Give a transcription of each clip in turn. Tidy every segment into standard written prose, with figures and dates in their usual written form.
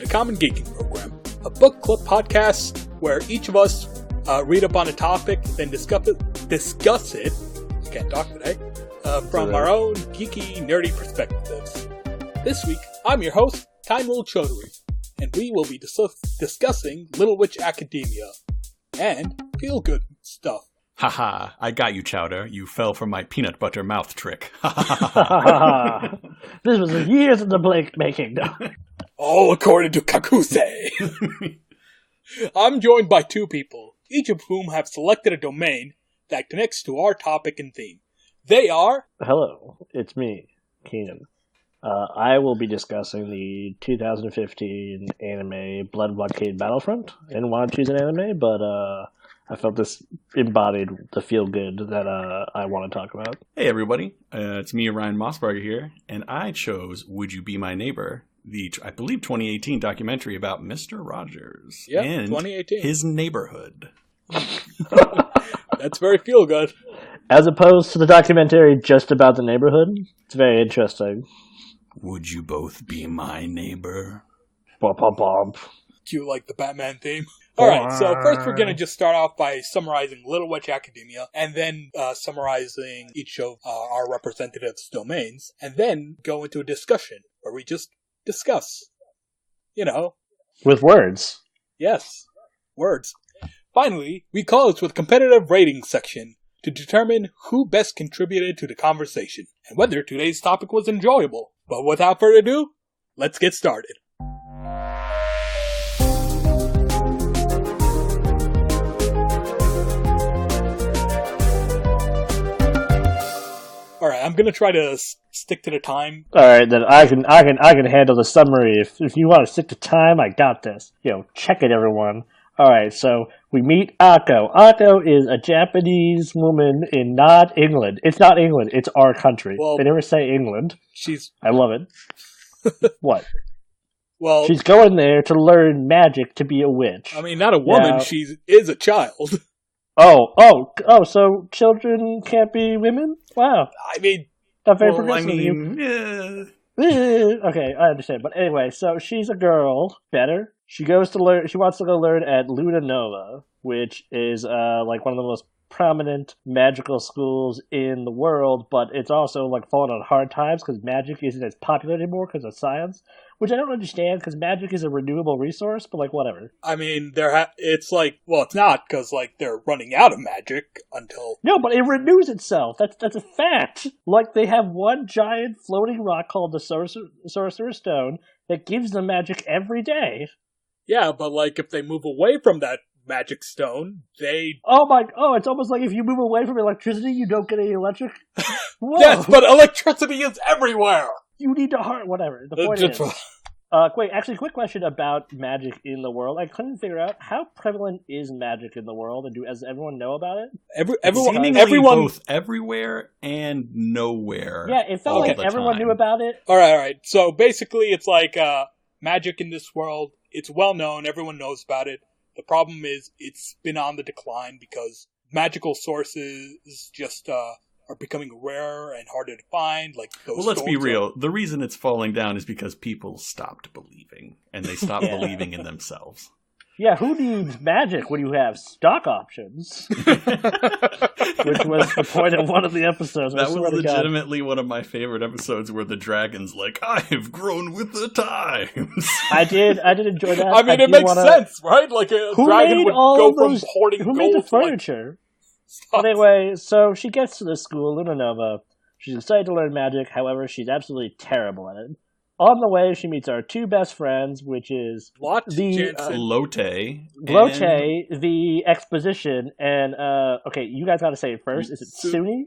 Common Geeking Program, a book club podcast where each of us read up on a topic, then discuss it, can't talk today, from our own geeky, nerdy perspectives. This week, I'm your host, Taeemul Chowdhury, and we will be discussing Little Witch Academia and feel-good stuff. Haha, I got you, Chowder. You fell for my peanut butter mouth trick. This was years in the making. All according to Kakuse. I'm joined by two people, each of whom have selected a domain that connects to our topic and theme. They are... Hello, it's me, Keenan. I will be discussing the 2015 anime Blood Blockade Battlefront. I didn't want to choose an anime, but I felt this embodied the feel-good that I want to talk about. Hey, everybody. It's me, Ryan Mossberger here, and I chose Would You Be My Neighbor, the, I believe, 2018 documentary about Mr. Rogers and 2018. His neighborhood. That's very feel-good. As opposed to the documentary just about the neighborhood, it's very interesting. Would you both be my neighbor? Bop, bop, bop. Cute like the Batman theme. Alright, so first we're going to just start off by summarizing Little Witch Academia, and then summarizing each of our representatives' domains, and then go into a discussion, where we just discuss. You know. With words. Yes, words. Finally, we close with a competitive rating section to determine who best contributed to the conversation, and whether today's topic was enjoyable. But without further ado, let's get started. Alright, I'm gonna try to stick to the time. Alright, then I can handle the summary. If you want to stick to time, I got this. Check it, everyone. Alright, so we meet Ako. Ako is a Japanese woman in not England. It's not England, it's our country. Well, they never say England. I love it. What? Well, she's going there to learn magic to be a witch. I mean, not a woman, now, she is a child. Oh, so children can't be women? Wow. I mean... Not very progressive of you. Okay, I understand. But anyway, so she's a girl. Better. She wants to go learn at Luna Nova, which is like one of the most prominent magical schools in the world, but it's also like fallen on hard times because magic isn't as popular anymore because of science, which I don't understand because magic is a renewable resource, but like whatever. I mean, it's like, well, it's not because like they're running out of magic until... No, but it renews itself. That's a fact. Like they have one giant floating rock called the Sorcerer's Stone that gives them magic every day. Yeah, but like if they move away from that magic stone, they... it's almost like if you move away from electricity, you don't get any electric? Whoa. Yes, but electricity is everywhere! You need to whatever. The point is... wait, actually, quick question about magic in the world. I couldn't figure out, how prevalent is magic in the world, and does everyone know about it? Everyone... both everywhere and nowhere. Yeah, it felt like everyone knew about it. Alright. So basically, it's like magic in this world. It's well known. Everyone knows about it. The problem is it's been on the decline because magical sources just are becoming rarer and harder to find. Like those. Well, let's be real. The reason it's falling down is because people stopped believing, and they stopped believing in themselves. Yeah, who needs magic when you have stock options? Which was the point of one of the episodes. That was legitimately one of my favorite episodes where the dragon's like, I've grown with the times. I did enjoy that. I mean, it makes sense, right? Like a dragon would go from hoarding gold. Who made the furniture? Anyway, so she gets to the school, Luna Nova. She's excited to learn magic, however, she's absolutely terrible at it. On the way, she meets our two best friends, which is Lotte, the exposition, and okay, you guys got to say it first. Is it Suni?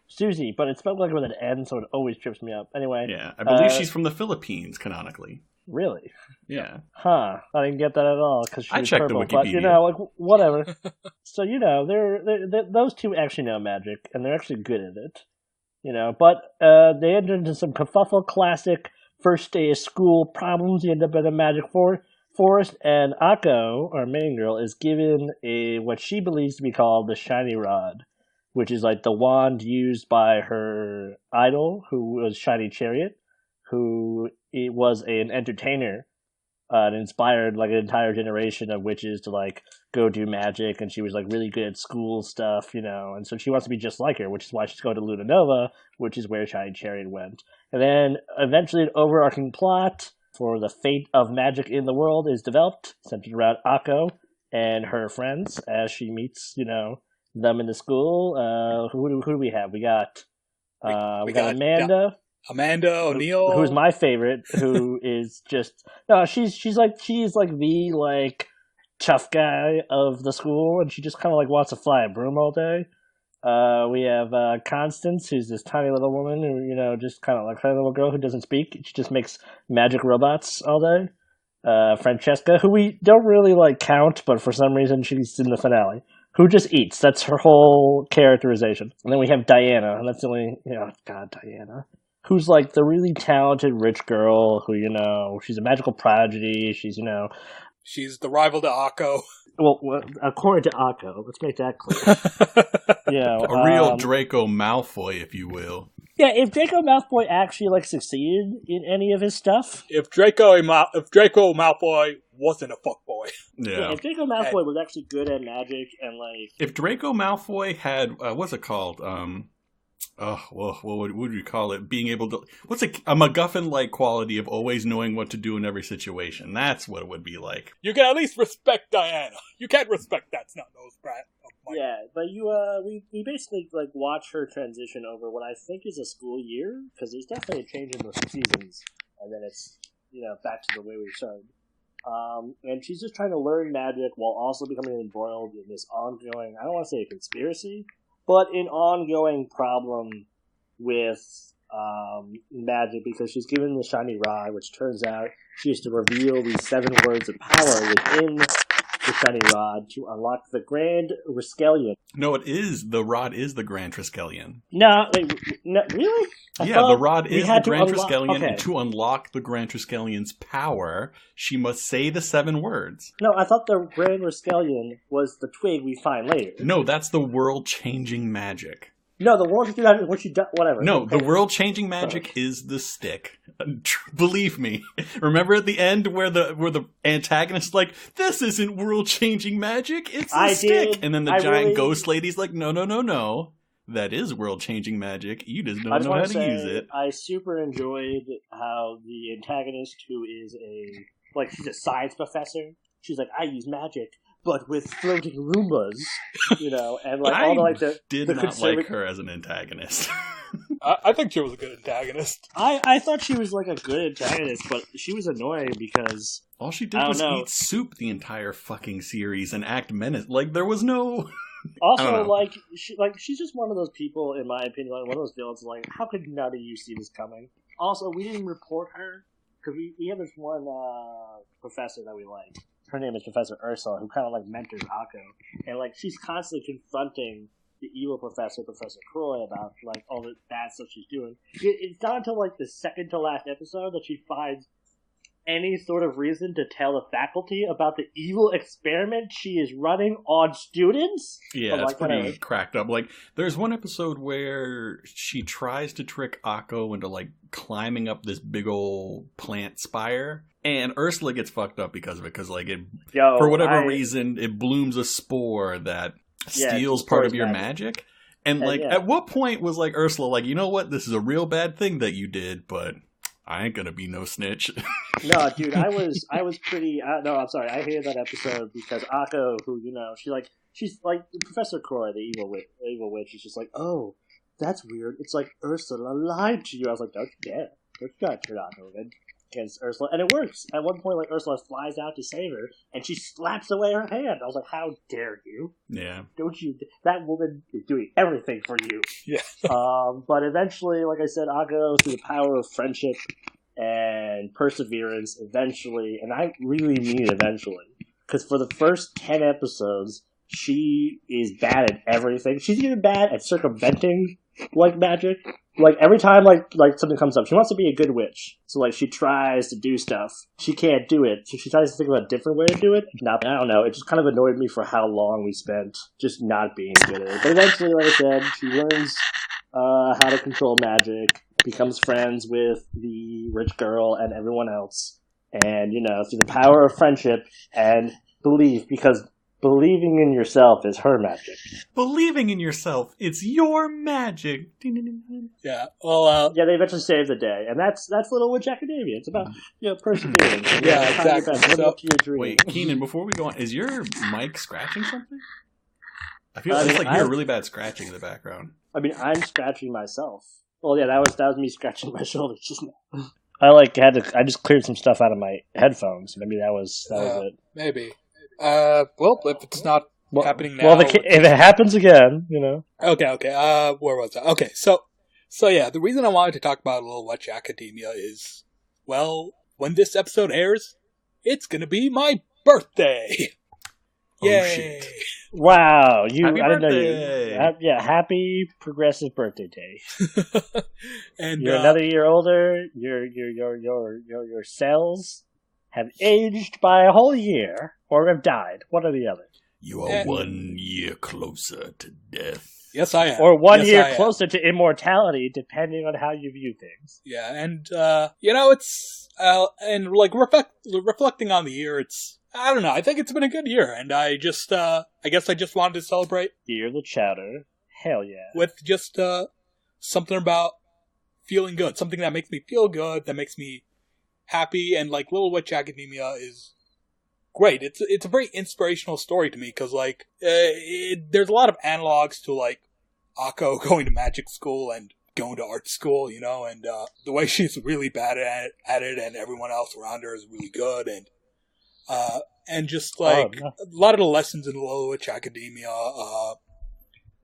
Susie, but it's spelled like with an N, so it always trips me up. Anyway, yeah, I believe she's from the Philippines, canonically. Really? Yeah. Huh? I didn't get that at all because I checked purple, the Wikipedia. But like whatever. So they're those two actually know magic, and they're actually good at it. But they enter into some kerfuffle classic first day of school problems. You end up in a magic forest, and Ako, our main girl, is given what she believes to be called the shiny rod, which is like the wand used by her idol, who was Shiny Chariot, who was an entertainer and inspired like an entire generation of witches to like go do magic, and she was like really good at school stuff, and so she wants to be just like her, which is why she's going to Luna Nova, which is where Shiny Chariot went. And then eventually an overarching plot for the fate of magic in the world is developed, centered around Akko and her friends as she meets, them in the school. Who do we have? We got Amanda. Amanda O'Neill, who's my favorite, who is just she's like the like tough guy of the school, and she just kind of like wants to fly a broom all day. We have Constance, who's this tiny little woman who just kind of like a little girl who doesn't speak. She just makes magic robots all day. Francesca, who we don't really like count, but for some reason she's in the finale, who just eats. That's her whole characterization. And then we have Diana, and that's the only Diana, who's like the really talented rich girl who, she's a magical prodigy. She's, she's the rival to Akko. Well, according to Akko, let's make that clear. A real Draco Malfoy, if you will. Yeah, if Draco Malfoy actually like succeeded in any of his stuff. If Draco Malfoy wasn't a fuckboy. Yeah, if Draco Malfoy was actually good at magic and like. If Draco Malfoy had what's it called? What would you call it? Being able to... What's a MacGuffin-like quality of always knowing what to do in every situation. That's what it would be like. You can at least respect Diana. You can't respect that snot-nosed brat. Yeah, but we basically like watch her transition over what I think is a school year, because there's definitely a change in the seasons, and then it's, back to the way we started. And she's just trying to learn magic while also becoming embroiled in this ongoing, I don't want to say a conspiracy, but an ongoing problem with magic, because she's given the shiny rod, which turns out she has to reveal these 7 words of power within the shiny rod to unlock the Grand Triskelion. No, the rod is the Grand Triskelion. No, really? The rod is the Grand Triskelion, and to unlock the Grand Triskelion's power, she must say the 7 words. No, I thought the Grand Triskelion was the twig we find later. No, that's the world-changing magic. No, the world-changing magic, what she does, whatever. No, the world-changing magic is the stick. Believe me. Remember at the end where the antagonist is like, this isn't world-changing magic, it's the stick. And then the giant ghost lady's like, no. That is world-changing magic. You just don't know how to use it. I super enjoyed how the antagonist, who is she's a science professor, she's like, I use magic, but with floating Roombas, and like all the like the did the not like her as an antagonist. I think she was a good antagonist. I thought she was like a good antagonist, but she was annoying because all she did was eat soup the entire fucking series and act menace. Like there was no. Also, she's just one of those people, in my opinion, like one of those villains. Like, how could none of you see this coming? Also, we didn't report her because we have this one professor that we like. Her name is Professor Ursula, who kind of like mentors Akko, and like she's constantly confronting the evil professor, Professor Croy, about like all the bad stuff she's doing. It's not until like the second to last episode that she finds any sort of reason to tell the faculty about the evil experiment she is running on students. Yeah, that's pretty cracked up. Like, there's one episode where she tries to trick Akko into like climbing up this big old plant spire, and Ursula gets fucked up because of it, because like for whatever reason it blooms a spore that steals part of your magic. And like at what point was like Ursula like, you know what, this is a real bad thing that you did, but I ain't gonna be no snitch. No, dude, I was pretty. No, I'm sorry. I hated that episode because Akko, who she's like Professor Croy, the evil witch, is just like, oh, that's weird. It's like Ursula lied to you. I was like, don't you gotta turn Akko against Ursula, and it works. At one point, like Ursula flies out to save her, and she slaps away her hand. I was like, how dare you? Yeah, don't you? That woman is doing everything for you. Yeah. But eventually, like I said, Akko, through the power of friendship and perseverance, eventually, and I really mean eventually, because for the first 10 episodes, she is bad at everything. She's even bad at circumventing like magic. Like every time like something comes up, she wants to be a good witch. So like she tries to do stuff. She can't do it. So she tries to think of a different way to do it. I don't know. It just kind of annoyed me for how long we spent just not being good at it. But eventually, like I said, she learns how to control magic, becomes friends with the rich girl and everyone else. And, through the power of friendship and belief, because believing in yourself is her magic. Believing in yourself, it's your magic. Yeah, well, they eventually save the day. And that's Little Witch Academia. It's about, persevering. Yeah, exactly. Living up to your dream. Wait, Keenan, before we go on, is your mic scratching something? I feel it's like you hear really bad scratching in the background. I mean, I'm scratching myself. Well, yeah, that was me scratching my shoulder just now. I just cleared some stuff out of my headphones. Maybe that was it. Maybe. Well, if it's not happening now... Well, if it happens again, Okay, where was I? Okay, so yeah, the reason I wanted to talk about Little Witch Academia is, well, when this episode airs, it's gonna be my birthday! Oh, Yay! shit. Wow, Happy I didn't birthday. know you. Happy progressive birthday day. And you're another year older. Your cells have aged by a whole year, or have died. One or the other. You are 1 year closer to death. Yes, I am. Or 1 year closer to immortality, depending on how you view things. Yeah, and it's and like reflecting on the year, I don't know. I think it's been a good year, and I guess I just wanted to celebrate. Year the Chowder, hell yeah! With just something about feeling good, something that makes me feel good, that makes me happy, and like Little Witch Academia is great. It's a very inspirational story to me because there's a lot of analogs to like Akko going to magic school and going to art school, and the way she's really bad at it, and everyone else around her is really good, and just like a lot of the lessons in Little Witch Academia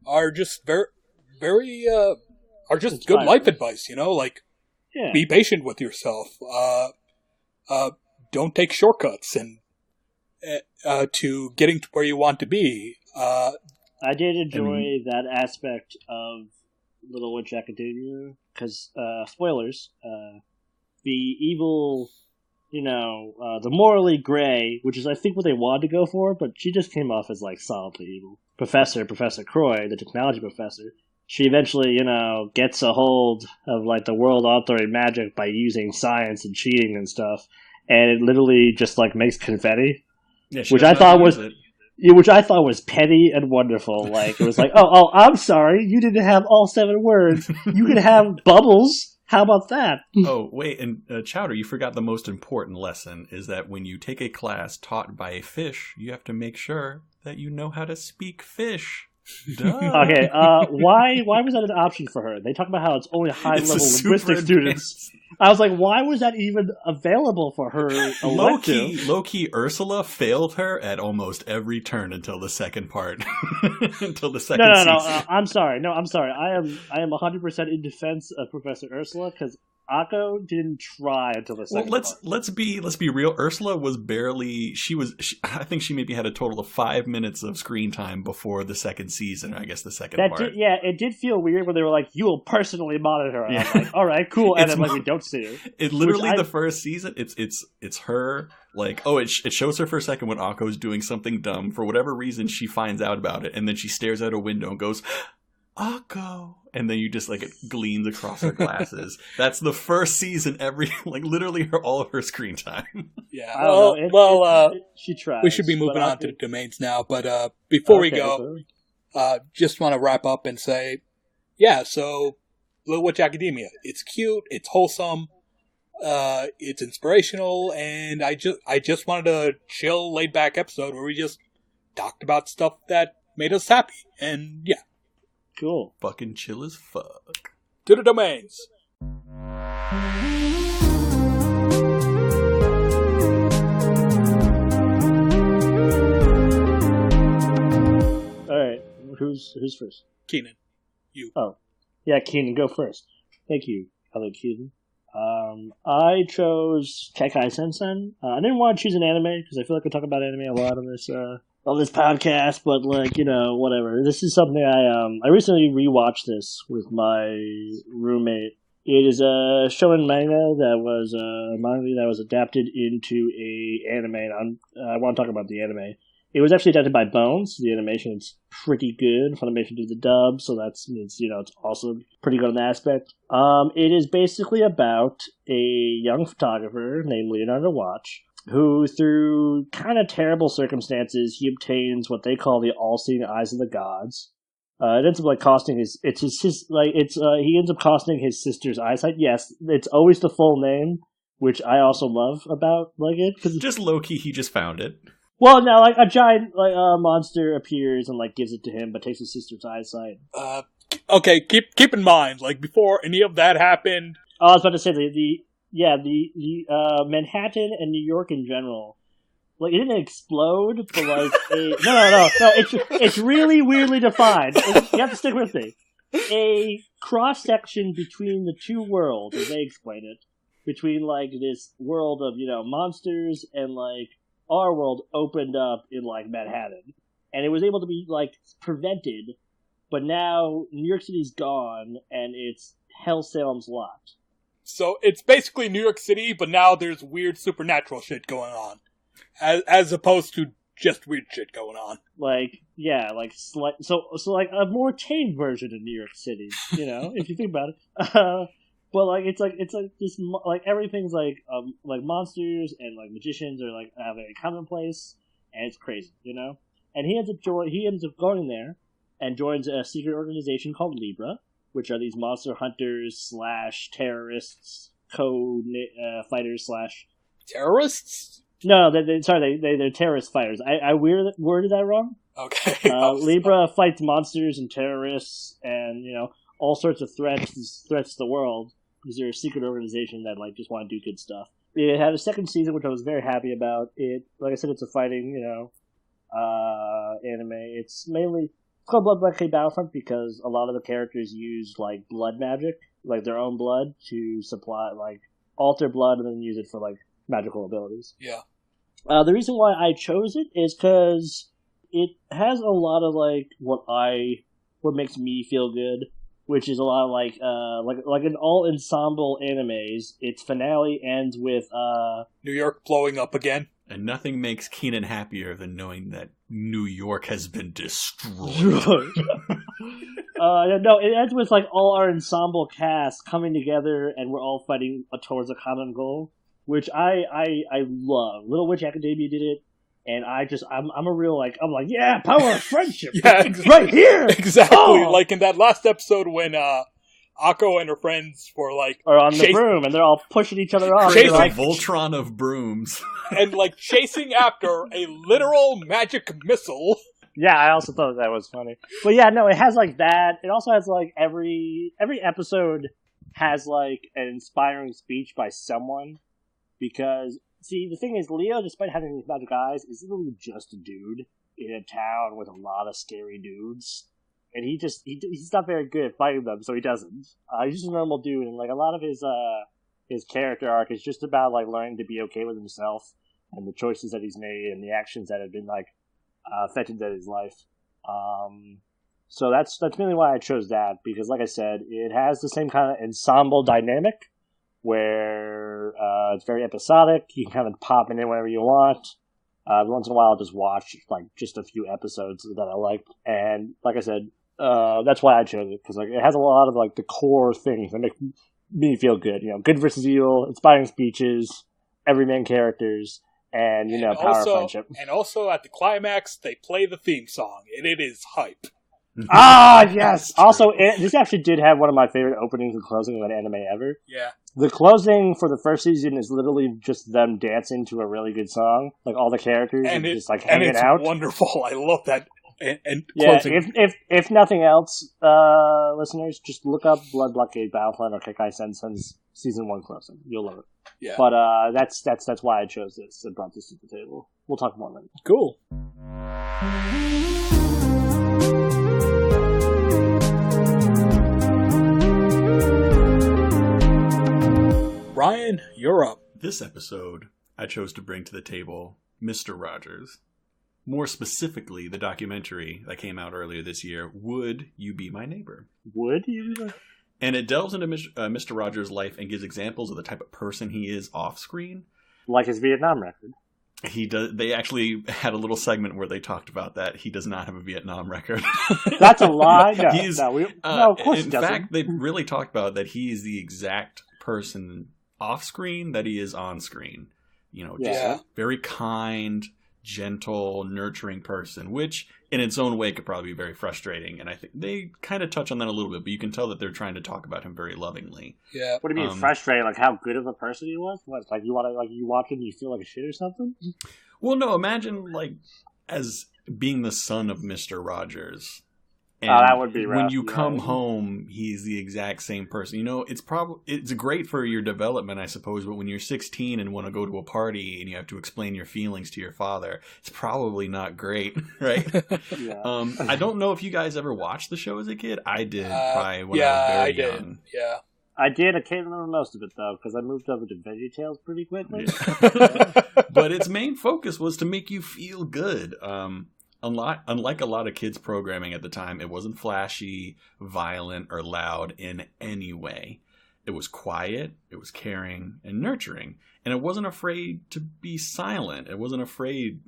are just very are just good life advice, be patient with yourself, don't take shortcuts, and to getting to where you want to be. I did enjoy that aspect of Little Witch Academia because spoilers, the evil. The morally gray, which is I think what they wanted to go for, but she just came off as like solidly evil. Professor Croy, the technology professor, she eventually, gets a hold of like the world authoring magic by using science and cheating and stuff, and it literally just like makes confetti, which I thought was petty and wonderful. Like it was like, oh, I'm sorry, you didn't have all 7 words. You could have bubbles. How about that? Oh, wait, and Chowder, you forgot the most important lesson, is that when you take a class taught by a fish, you have to make sure that you know how to speak fish. Duh. Okay, why was that an option for her? They talk about how it's only high-level linguistic students. I was like, why was that even available for her elective? Low-key, Ursula failed her at almost every turn until the second part. Until the second season. No, I'm sorry. I am 100% in defense of Professor Ursula, because Akko didn't try until the second part. Let's be real. Ursula was barely. I think she maybe had a total of 5 minutes of screen time before the second season. I guess the second part. It did feel weird when they were like, "You will personally monitor her." Yeah. I'm like, "All right, cool," and then like we don't see her. It literally the first season. It's her. Like, it shows her for a second when Akko's doing something dumb. For whatever reason, she finds out about it, and then she stares out a window and goes, Akko. And then you just it gleams across her glasses. That's the first season. Literally all of her screen time. Yeah. She tries. We should be moving on to the domains now. But before we go, just want to wrap up and say, so Little Witch Academia. It's cute. It's wholesome. It's inspirational, and I just wanted a chill, laid back episode where we just talked about stuff that made us happy. And yeah. Cool. Fucking chill as fuck. To the domains. Alright, who's first? Keenan. You. Oh. Yeah, Keenan, go first. Thank you, hello Keenan. I chose Kekai Sensen. I didn't want to choose an anime, because I feel like I talk about anime a lot on this podcast, but whatever. This is something I recently rewatched this with my roommate. It is a shonen manga that was adapted into a anime. And I want to talk about the anime. It was actually adapted by Bones. The animation is pretty good. Funimation did the dub, so that means, it's also pretty good on that aspect. It is basically about a young photographer named Leonardo Watch, who, through kind of terrible circumstances, he obtains what they call the all-seeing eyes of the gods. It ends up costing he ends up costing his sister's eyesight. Yes, it's always the full name, which I also love about it. Cause just low-key, he just found it. Well, no, a giant monster appears and gives it to him, but takes his sister's eyesight. Okay, keep in mind, before any of that happened. Oh, I was about to say the Manhattan and New York in general, it didn't explode, but no, it's really weirdly defined. You have to stick with me. A cross section between the two worlds, as they explain it, between this world of monsters and our world opened up in Manhattan, and it was able to be prevented, but now New York City's gone and it's Hell Salem's Lot. So it's basically New York City, but now there's weird supernatural shit going on, as opposed to just weird shit going on. So a more tame version of New York City, if you think about it. But it's this everything's monsters and magicians are very commonplace, and it's crazy, And he ends up going there and joins a secret organization called Libra, which are these monster hunters / terrorists, code fighters / terrorists. No, they're terrorist fighters. I worded that wrong. Okay. Libra fights monsters and terrorists and all sorts of threats to the world. Because they're a secret organization that just want to do good stuff. It had a second season, which I was very happy about. It, like I said, it's a fighting, anime. It's called Blood Blockade Battlefront because a lot of the characters use blood magic, their own blood to supply alter blood and then use it for magical abilities. Yeah. The reason why I chose it is because it has a lot of what makes me feel good. Which is a lot of in all ensemble animes, its finale ends with New York blowing up again. And nothing makes Keenan happier than knowing that New York has been destroyed. No, it ends with all our ensemble cast coming together and we're all fighting towards a common goal, which I love. Little Witch Academia did it. And I'm a real yeah, power of friendship. Yeah, right here. Exactly. Oh. In that last episode when Akko and her friends were are on the broom and they're all pushing each other off. Chasing Voltron of brooms. And chasing after a literal magic missile. Yeah, I also thought that was funny. But yeah, no, it has that. It also has every episode has an inspiring speech by someone because. See, the thing is, Leo, despite having these magic eyes, is literally just a dude in a town with a lot of scary dudes. And he's not very good at fighting them, so he doesn't. He's just a normal dude, and a lot of his character arc is just about learning to be okay with himself and the choices that he's made and the actions that have been affected his life. So that's mainly why I chose that, because like I said, it has the same kind of ensemble dynamic where it's very episodic. You can kind of pop in whenever you want. Once in a while, I'll just watch just a few episodes that I like. And like I said, that's why I chose it, because it has a lot of the core things that make me feel good. Good versus evil, inspiring speeches, everyman characters, and power of friendship. And also at the climax, they play the theme song, and it is hype. Ah, yes! Also, this actually did have one of my favorite openings and closing of an anime ever. Yeah. The closing for the first season is literally just them dancing to a really good song. all the characters are just hanging out. And it's wonderful. I love that. And yeah, closing. if nothing else, listeners, just look up Blood Blockade Battlefront or Kekai Sensen's Season 1 closing. You'll love it. Yeah. But that's why I chose this and brought this to the table. We'll talk more later. Cool. Ryan, you're up. This episode, I chose to bring to the table Mr. Rogers. More specifically, the documentary that came out earlier this year, Would You Be My Neighbor? Would you? And it delves into Mr. Rogers' life and gives examples of the type of person he is off-screen. Like his Vietnam record. He does. They actually had a little segment where they talked about that. He does not have a Vietnam record. That's a lie. No, no, of course in he doesn't. fact, they really talked about that he is the exact person off screen that he is on screen. Just very kind, gentle, nurturing person, which in its own way could probably be very frustrating. And I think they kind of touch on that a little bit, but you can tell that they're trying to talk about him very lovingly. Yeah. What do you mean frustrating? Like how good of a person he was? What, like you watch him, you feel like a shit or something? Well, no. Imagine as being the son of Mr. Rogers. And that would be rough. When you come home, he's the exact same person. It's great for your development, I suppose, but when you're 16 and want to go to a party and you have to explain your feelings to your father, it's probably not great, right? Yeah. I don't know if you guys ever watched the show as a kid. I did, probably when I was very young. Yeah. I did. I can't remember most of it, though, because I moved over to VeggieTales pretty quickly. Yeah. But its main focus was to make you feel good. Unlike a lot of kids' programming at the time, it wasn't flashy, violent, or loud in any way. It was quiet, it was caring, and nurturing. And it wasn't afraid to be silent. It wasn't afraid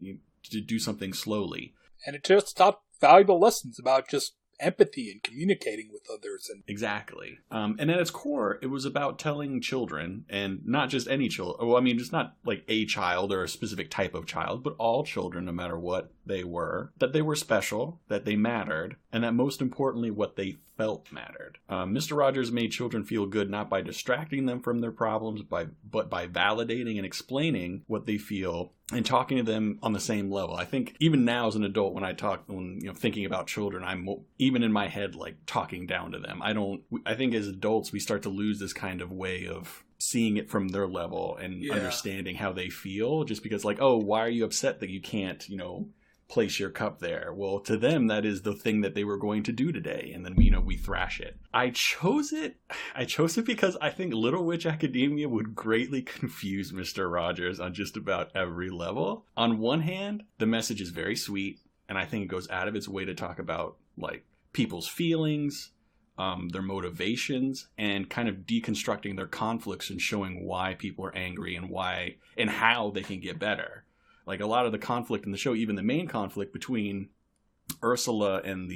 to do something slowly. And it just taught valuable lessons about just empathy and communicating with others. Exactly. And at its core, it was about telling children, and not just any children. Well, I mean, just not like a child or a specific type of child, but all children, no matter what they were, that they were special, that they mattered, and that most importantly, what they felt mattered. Mr. Rogers made children feel good not by distracting them from their problems, but by validating and explaining what they feel and talking to them on the same level. I think even now as an adult, when thinking about children, I'm even in my head like talking down to them. I think as adults we start to lose this kind of way of seeing it from their level and understanding how they feel, just because like, oh, why are you upset that you can't, place your cup there? Well, to them, that is the thing that they were going to do today. And then, we thrash it. I chose it because I think Little Witch Academia would greatly confuse Mr. Rogers on just about every level. On one hand, the message is very sweet, and I think it goes out of its way to talk about, like, people's feelings, their motivations, and kind of deconstructing their conflicts and showing why people are angry and how they can get better. Like a lot of the conflict in the show, even the main conflict between Ursula and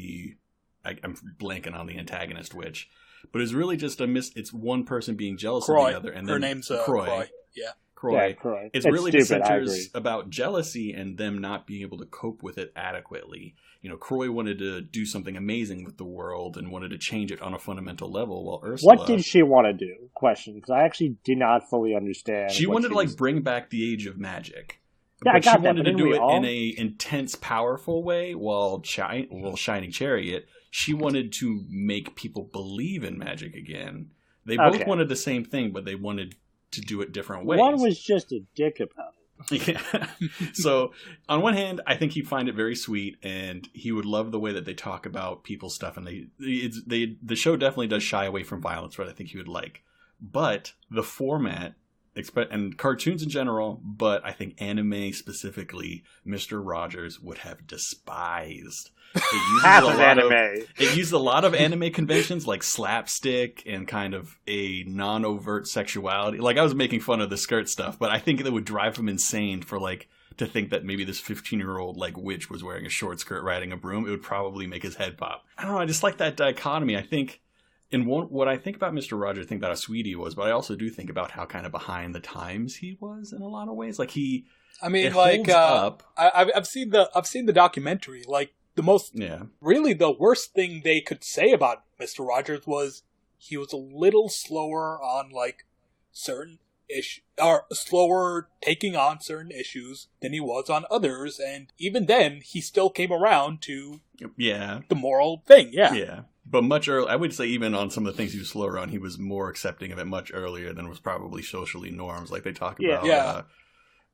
I'm blanking on the antagonist witch, but it's really just it's one person being jealous of the other. And then her name's Croy. Yeah. Croy. Yeah, Croy. It's really just centers about jealousy and them not being able to cope with it adequately. Croy wanted to do something amazing with the world and wanted to change it on a fundamental level, while Ursula... What did she want to do? Question, because I actually did not fully understand. She wanted to bring back the age of magic. Yeah, but she wanted to do it in a intense, powerful way, while Shining Chariot, she wanted to make people believe in magic again. They both wanted the same thing, but they wanted to do it different ways. One was just a dick about it. Yeah. So, on one hand, I think he'd find it very sweet, and he would love the way that they talk about people's stuff, and the show definitely does shy away from violence, what I think he would like. But the format... and cartoons in general, but I think anime specifically, Mr. Rogers would have despised. It used a lot of anime conventions like slapstick and kind of a non-overt sexuality. Like, I was making fun of the skirt stuff, but I think it would drive him insane to think that maybe this 15-year-old witch was wearing a short skirt riding a broom. It would probably make his head pop. I don't know, I just like that dichotomy. I think... And what I think about Mr. Rogers, I think about how sweet he was, but I also do think about how kind of behind the times he was in a lot of ways. Like I've seen the documentary. Like really the worst thing they could say about Mr. Rogers was he was a little slower on certain issues, or slower taking on certain issues than he was on others, and even then he still came around to the moral thing. Yeah. But much earlier, I would say even on some of the things he was slower on, he was more accepting of it much earlier than was probably socially norms. Like they talk about,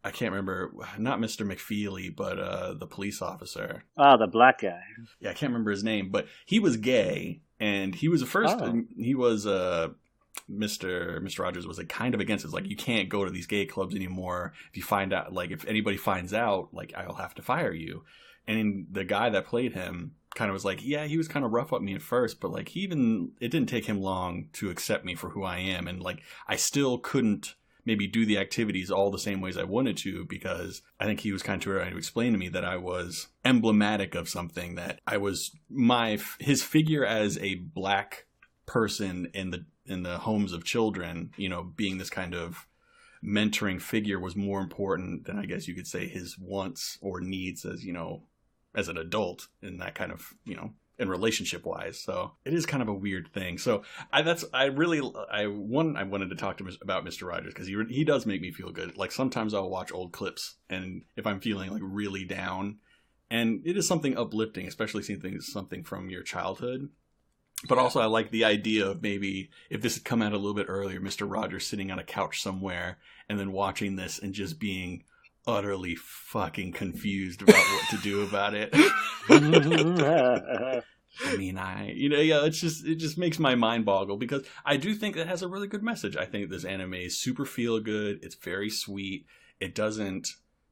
I can't remember, not Mr. McFeely, but the police officer. Oh, the black guy. Yeah, I can't remember his name, but he was gay, and he was Mr. Rogers was kind of against it. Like, you can't go to these gay clubs anymore. If you find out, if anybody finds out, I'll have to fire you. And the guy that played him kind of was he was kind of rough on me at first, but it didn't take him long to accept me for who I am. And I still couldn't maybe do the activities all the same ways I wanted to, because I think he was kind of trying to explain to me that I was emblematic of something, that I was his figure as a black person in the homes of children, you know, being this kind of mentoring figure was more important than, I guess you could say, his wants or needs as, you know, as an adult, in that kind of, you know, in relationship wise. So it is kind of a weird thing. So I wanted to talk to him about Mr. Rogers, because he does make me feel good. Like sometimes I'll watch old clips, and if I'm feeling like really down, and it is something uplifting, especially seeing something from your childhood. But also I like the idea of maybe if this had come out a little bit earlier, Mr. Rogers sitting on a couch somewhere and then watching this and just being utterly fucking confused about what to do about it. I mean, it just makes my mind boggle, because I do think it has a really good message. I think this anime is super feel good. It's very sweet. It doesn't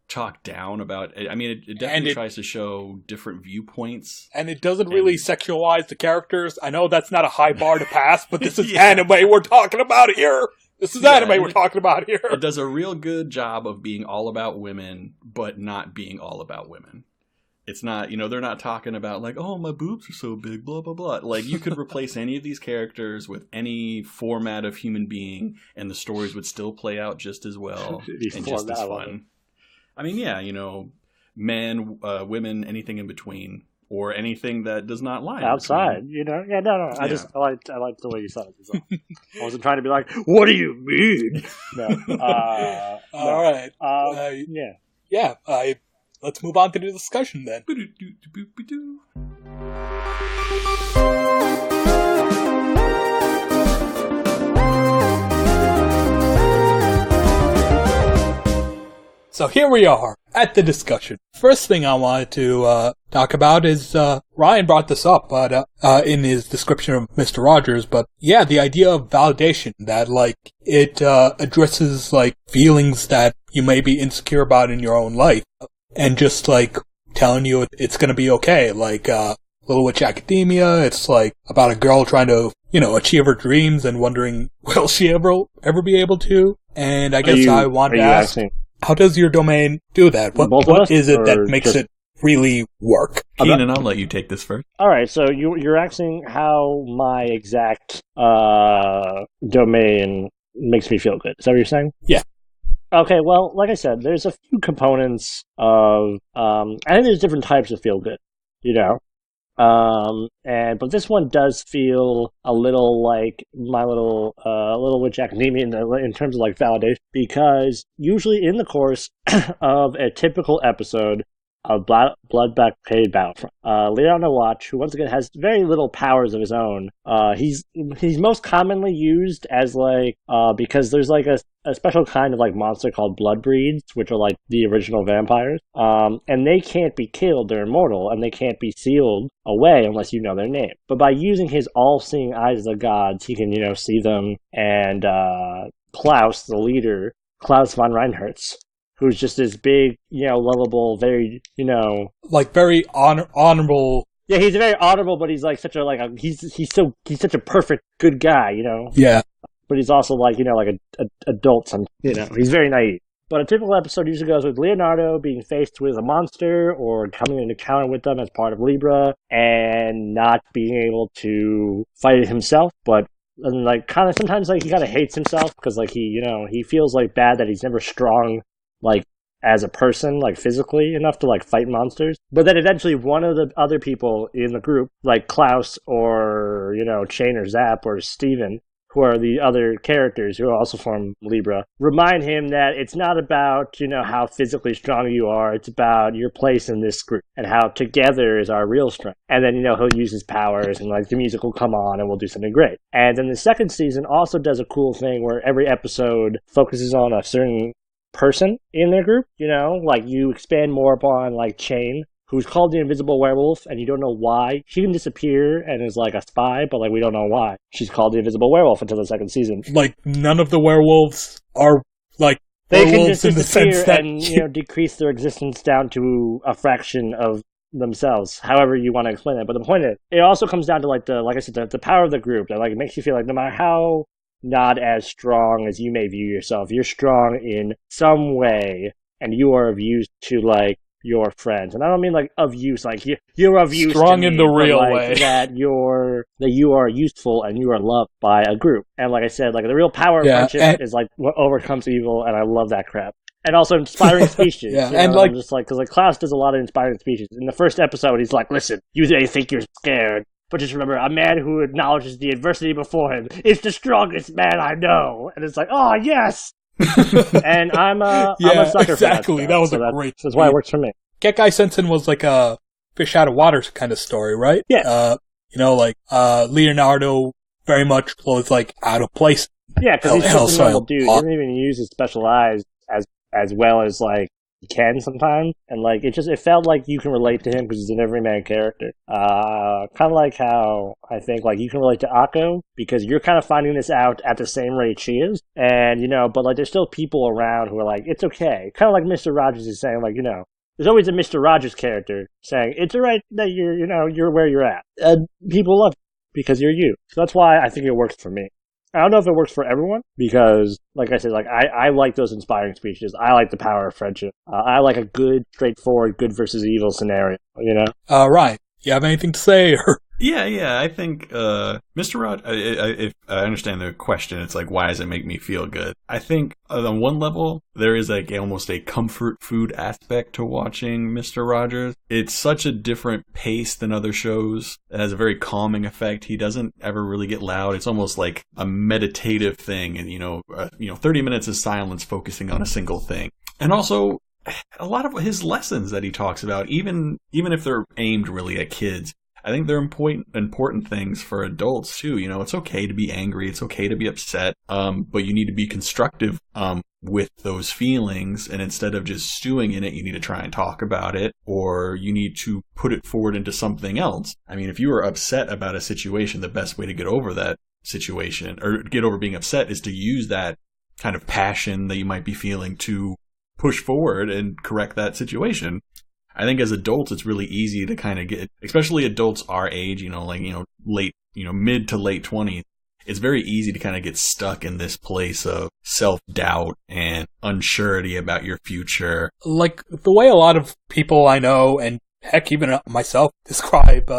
talk down about it. I mean, it definitely tries to show different viewpoints. And it doesn't really sexualize the characters. I know that's not a high bar to pass, but this is anime we're talking about here. This is anime we're talking about here. It does a real good job of being all about women, but not being all about women. It's not, you know, they're not talking about like, oh, my boobs are so big, blah, blah, blah. Like, you could replace any of these characters with any format of human being, and the stories would still play out just as well and just as fun. I mean, yeah, you know, men, women, anything in between, or anything that does not lie outside. You know, I liked the way you said it as well. I wasn't trying to be like, what do you mean? No. All right. Let's move on to the discussion then. So here we are at the discussion. First thing I wanted to talk about is Ryan brought this up, but in his description of Mr. Rogers. But yeah, the idea of validation, that like it addresses like feelings that you may be insecure about in your own life, and just like telling you it's going to be okay. Like Little Witch Academia, it's like about a girl trying to, you know, achieve her dreams and wondering, will she ever be able to? And I guess I wanted to ask, how does your domain do that? What is it that makes it really work? Keenan, I'll let you take this first. All right, so you're asking how my exact domain makes me feel good. Is that what you're saying? Yeah. Okay, well, like I said, there's a few components of, I think there's different types of feel good, you know? But this one does feel a little like my Little Witch Academia in terms of like validation, because usually in the course of a typical episode of Blood Blockade Battlefront, Leonardo Watch, who once again has very little powers of his own, he's most commonly used as like because there's like a special kind of like monster called blood breeds, which are like the original vampires, and they can't be killed. They're immortal, and they can't be sealed away unless you know their name. But by using his all-seeing eyes of the gods, he can, you know, see them. And Klaus, the leader, Klaus von Reinherz, who's just this big, you know, lovable, very, you know, like very honorable. Yeah, he's very honorable, but he's like such a he's such a perfect good guy, you know. Yeah. But he's also like, you know, like an adult, you know, he's very naive. But a typical episode usually goes with Leonardo being faced with a monster or coming into encounter with them as part of Libra and not being able to fight it himself, but and like kind of sometimes like he kind of hates himself because like he feels like bad that he's never strong like as a person, like physically enough to like fight monsters. But then eventually one of the other people in the group, like Klaus or, you know, Chain or Zap or Steven, who are the other characters who also form Libra, remind him that it's not about, you know, how physically strong you are. It's about your place in this group and how together is our real strength. And then, you know, he'll use his powers and like the music will come on and we'll do something great. And then the second season also does a cool thing where every episode focuses on a certain person in their group, you know, like you expand more upon like Chain, who's called the Invisible Werewolf, and you don't know why. She can disappear and is like a spy, but like we don't know why. She's called the Invisible Werewolf until the second season. Like none of the werewolves are like they werewolves can just in the sense that and, you know, decrease their existence down to a fraction of themselves, however you want to explain it. But the point is, it also comes down to like I said, the power of the group that like it makes you feel like no matter how not as strong as you may view yourself. You're strong in some way, and you are of use to, like, your friends. And I don't mean, like, of use, like, you're of use Strong to in me, the but, real like, way. that you are useful and you are loved by a group. And like I said, like, the real power of friendship is, like, what overcomes evil, and I love that crap. And also inspiring speeches. Yeah, you know, and, like, I'm just like, because, like, Klaus does a lot of inspiring speeches. In the first episode, he's like, listen, you may think you're scared, but just remember, a man who acknowledges the adversity before him is the strongest man I know. And it's like, oh, yes! And I'm a sucker exactly. for that was so a great. That's why it works for me. Gekkai Sensen was like a fish out of water kind of story, right? Yeah. You know, like Leonardo very much was like out of place. Yeah, because he's just a normal dude. He doesn't even use his special eyes as well as, like, he can sometimes, and, like, it felt like you can relate to him because he's an everyman character. Kind of like how I think, like, you can relate to Akko because you're kind of finding this out at the same rate she is, and, you know, but, like, there's still people around who are like, it's okay. Kind of like Mr. Rogers is saying, like, you know, there's always a Mr. Rogers character saying, it's alright that you're where you're at. People love you because you're you. So that's why I think it works for me. I don't know if it works for everyone because, like I said, like I like those inspiring speeches. I like the power of friendship. I like a good, straightforward, good versus evil scenario. You know. Ryan, you have anything to say? Or? Yeah. I think Mr. Rod. If I understand the question, it's like, why does it make me feel good? I think on one level, there is like almost a comfort food aspect to watching Mr. Rogers. It's such a different pace than other shows. It has a very calming effect. He doesn't ever really get loud. It's almost like a meditative thing, and 30 minutes of silence focusing on a single thing, and also a lot of his lessons that he talks about, even if they're aimed really at kids. I think they're important things for adults too. You know, it's okay to be angry. It's okay to be upset. But you need to be constructive with those feelings. And instead of just stewing in it, you need to try and talk about it, or you need to put it forward into something else. I mean, if you are upset about a situation, the best way to get over that situation or get over being upset is to use that kind of passion that you might be feeling to push forward and correct that situation. I think as adults, it's really easy to kind of get, especially adults our age, mid to late 20s. It's very easy to kind of get stuck in this place of self-doubt and unsurety about your future. Like the way a lot of people I know, and heck, even myself, describe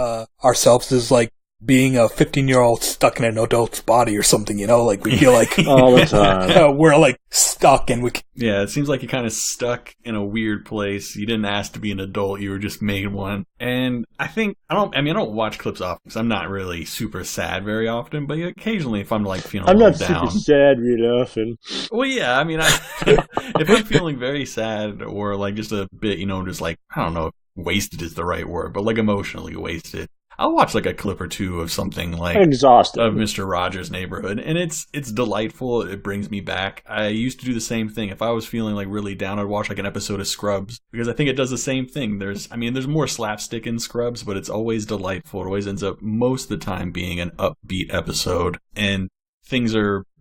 ourselves as like being a 15-year-old stuck in an adult's body or something, like we feel like all the time we're like stuck and yeah, it seems like you're kind of stuck in a weird place. You didn't ask to be an adult, you were just made one. And I think I don't watch clips often because I'm not really super sad very often, but occasionally if I'm like feeling I'm not down, super sad really often. Well, yeah, I mean, if I'm feeling very sad or like just a bit, just like, I don't know if wasted is the right word, but like emotionally wasted, I'll watch like a clip or two of something like exhausted of Mr. Rogers' Neighborhood, and it's delightful. It brings me back. I used to do the same thing. If I was feeling like really down, I'd watch like an episode of Scrubs because I think it does the same thing. There's more slapstick in Scrubs, but it's always delightful. It always ends up most of the time being an upbeat episode, and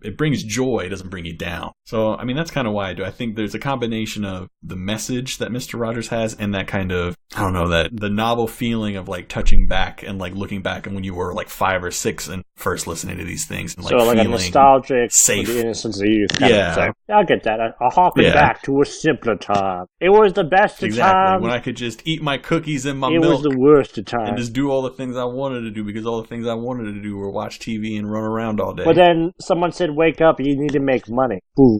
it brings joy, it doesn't bring you down. So, I mean, that's kind of why I do. I think there's a combination of the message that Mr. Rogers has and that kind of, I don't know, that the novel feeling of like touching back and like looking back and when you were like 5 or 6 and first listening to these things and like so like a nostalgic, safe, the innocence of youth. Yeah, I'll get that. I'll harken back to a simpler time. It was the best of times. When I could just eat my cookies and my milk. It was the worst of times. And just do all the things I wanted to do because all the things I wanted to do were watch TV and run around all day. But then someone said, "Wake up! You need to make money." Ooh,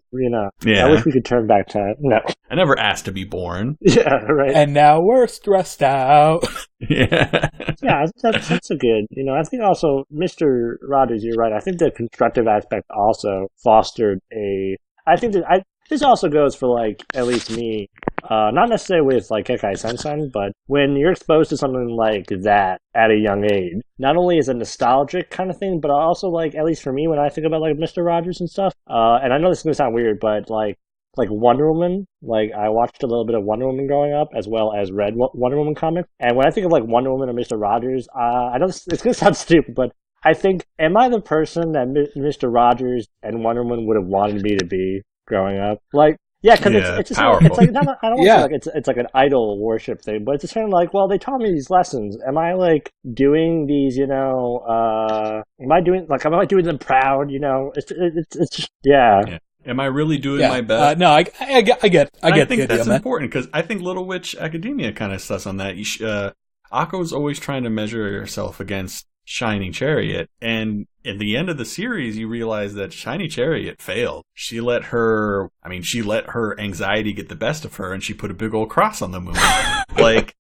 Yeah. I wish we could turn back time. No. I never asked to be born. Yeah, right. And now we're stressed out. Yeah. Yeah, that's a good. I think also, Mr. Rogers, you're right. I think the constructive aspect also fostered I think that this also goes for, like, at least me, not necessarily with, like, Gekkai Sensen, but when you're exposed to something like that at a young age, not only is it a nostalgic kind of thing, but also, like, at least for me, when I think about, like, Mr. Rogers and stuff, and I know this is going to sound weird, but, like Wonder Woman, like, I watched a little bit of Wonder Woman growing up, as well as read Wonder Woman comics, and when I think of, like, Wonder Woman and Mr. Rogers, I know it's going to sound stupid, but I think, am I the person that Mr. Rogers and Wonder Woman would have wanted me to be growing up? Like, Yeah, because Yeah, it's just powerful. it's like not, I don't want to Yeah. say like it's like an idol worship thing, but it's just kind of like, well, they taught me these lessons. Am I like doing these? Am I doing them proud? It's just, yeah. Yeah. Am I really doing my best? No, I get I the think idea, that's man. important because I think Little Witch Academia kind of sus on that. Akko's always trying to measure herself against Shining Chariot, and at the end of the series, you realize that Shiny Chariot failed. She let her anxiety get the best of her, and she put a big old cross on the moon. Like,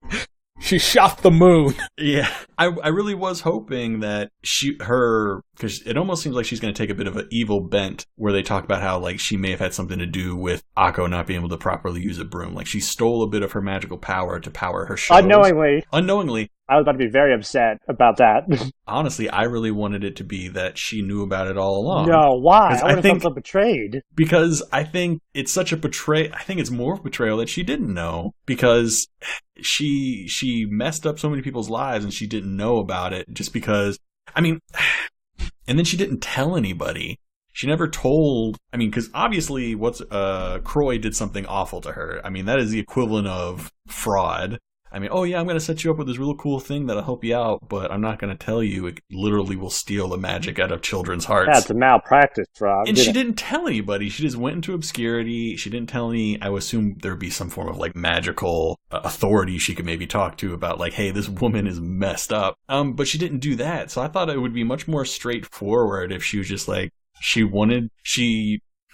She shot the moon. yeah, I really was hoping that because it almost seems like she's going to take a bit of an evil bent, where they talk about how like she may have had something to do with Akko not being able to properly use a broom. Like she stole a bit of her magical power to power her shows. Unknowingly. I was about to be very upset about that. Honestly, I really wanted it to be that she knew about it all along. No, why? 'Cause I would have felt betrayed. Because I think it's such a betrayal. I think it's more of betrayal that she didn't know, because she messed up so many people's lives and she didn't know about it just because. I mean, and then she didn't tell anybody. She never told. I mean, because obviously, Croy did something awful to her. I mean, that is the equivalent of fraud. I mean, oh yeah, I'm going to set you up with this real cool thing that'll help you out, but I'm not going to tell you. It literally will steal the magic out of children's hearts. That's a malpractice, Rob. And she didn't tell anybody. She just went into obscurity. She didn't tell any. I would assume there'd be some form of like magical authority she could maybe talk to about like, hey, this woman is messed up. But she didn't do that. So I thought it would be much more straightforward if she was just like,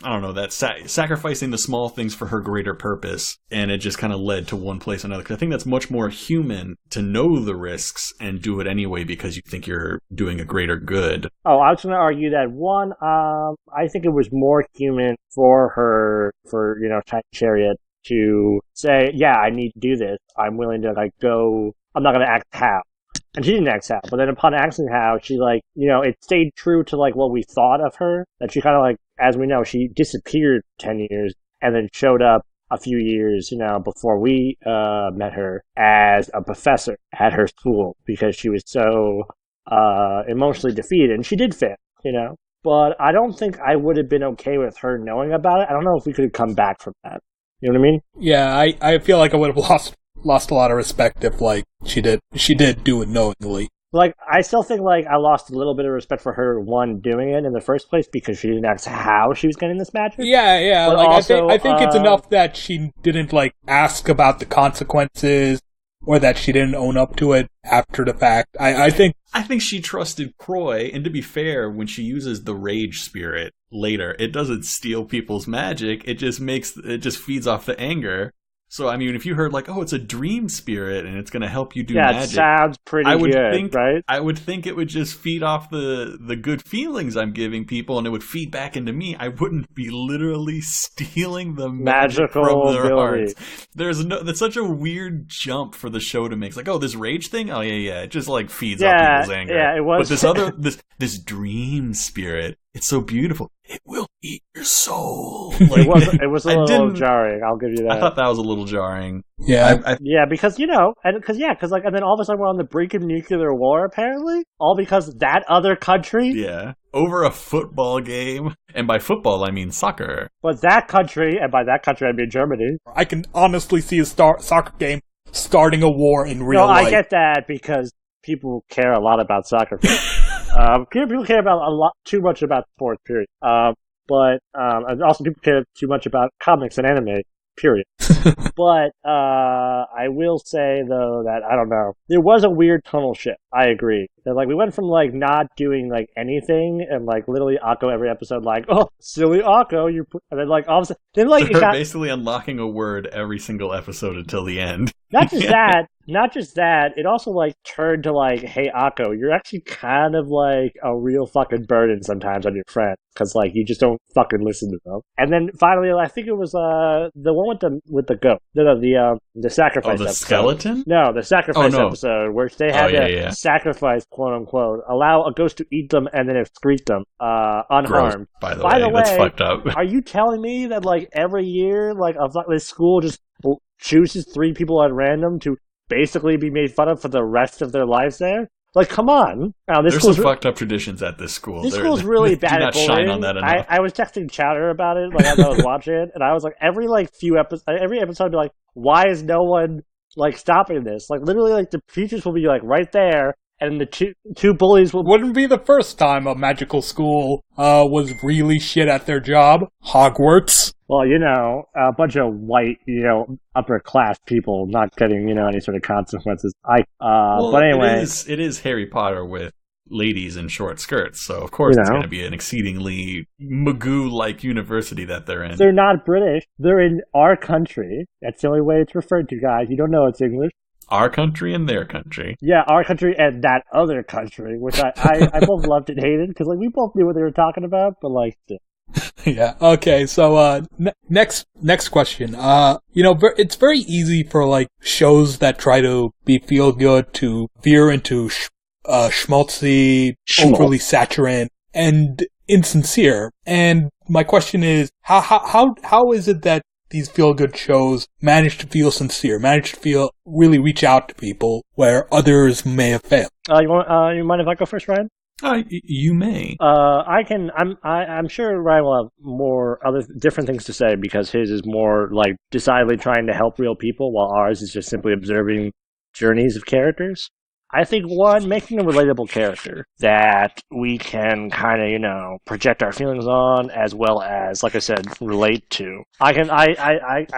I don't know, that sacrificing the small things for her greater purpose, and it just kind of led to one place or another. Because I think that's much more human to know the risks and do it anyway because you think you're doing a greater good. Oh, I was going to argue that one. I think it was more human for Shiny Chariot to say, yeah, I need to do this. I'm willing to like go. I'm not going to act how. And she didn't act how, but then upon acting how, she it stayed true to like what we thought of her. That she kind of like, as we know, she disappeared 10 years and then showed up a few years, before we met her as a professor at her school because she was so emotionally defeated, and she did fail, But I don't think I would have been okay with her knowing about it. I don't know if we could have come back from that. You know what I mean? Yeah, I feel like I would have lost a lot of respect if like she did do it knowingly. Like, I still think like I lost a little bit of respect for her doing it in the first place because she didn't ask how she was getting this magic. Yeah. But Like also, I think it's enough that she didn't like ask about the consequences or that she didn't own up to it after the fact. I think she trusted Croy, and to be fair, when she uses the rage spirit later, it doesn't steal people's magic. It just feeds off the anger. So, I mean, if you heard like, oh, it's a dream spirit and it's going to help you do magic. Yeah, it sounds pretty good, right? I would think it would just feed off the good feelings I'm giving people, and it would feed back into me. I wouldn't be literally stealing the magic from their hearts. That's such a weird jump for the show to make. It's like, oh, this rage thing? Oh, yeah. It just like feeds off people's anger. Yeah, it was. But this dream spirit, it's so beautiful. It will eat your soul. Like, it was a little jarring. I'll give you that. I thought that was a little jarring. Yeah, yeah, because and then all of a sudden we're on the brink of nuclear war. Apparently, all because that other country. Yeah, over a football game, and by football I mean soccer. But that country, and by that country I mean Germany. I can honestly see a soccer game starting a war in real life. I get that because people care a lot about soccer. People care about too much about sports, period. But also people care too much about comics and anime, period. But I will say though that I don't know. There was a weird tonal shift. I agree. That like we went from like not doing like anything and like literally Akko every episode like, oh, silly Akko, and then like all of a sudden then like so basically unlocking a word every single episode until the end. Not just that, it also like turned to like, hey Akko, you're actually kind of like a real fucking burden sometimes on your friends because like you just don't fucking listen to them. And then finally, I think it was the one with the goat, the sacrifice. Oh, the episode. Skeleton? No, the sacrifice episode where they had to sacrifice, quote unquote, allow a ghost to eat them and then excrete them unharmed. Gross, by the way, that's fucked up. Are you telling me that like every year, like this school just chooses 3 people at random to basically be made fun of for the rest of their lives there? Like, come on. Now, There's some fucked up traditions at this school. This school's really bad at bullying. Shine on that enough. I was texting Chowder about it, like, as I was watching it, and I was like, every episode I'd be like, why is no one, like, stopping this? Like, literally, like, the teachers will be, like, right there, and the two bullies will... Wouldn't be the first time a magical school was really shit at their job. Hogwarts. Well, a bunch of white, upper class people not getting, any sort of consequences. But anyway, it is Harry Potter with ladies in short skirts, so of course it's going to be an exceedingly Magoo-like university that they're in. They're not British. They're in our country. That's the only way it's referred to, guys. You don't know it's English. Our country and their country. Yeah, our country and that other country, which I both loved and hated, because, like, we both knew what they were talking about, but, like... Yeah, okay, so, next question. It's very easy for, like, shows that try to be feel-good to veer into schmaltzy, overly saccharine, and insincere. And my question is, how is it that these feel-good shows manage to feel sincere, really reach out to people where others may have failed? You mind if I go first, Ryan? You may. I'm sure Ryan will have more other different things to say because his is more like decidedly trying to help real people, while ours is just simply observing journeys of characters. I think making a relatable character that we can kind of, project our feelings on, as well as, like I said, relate to. I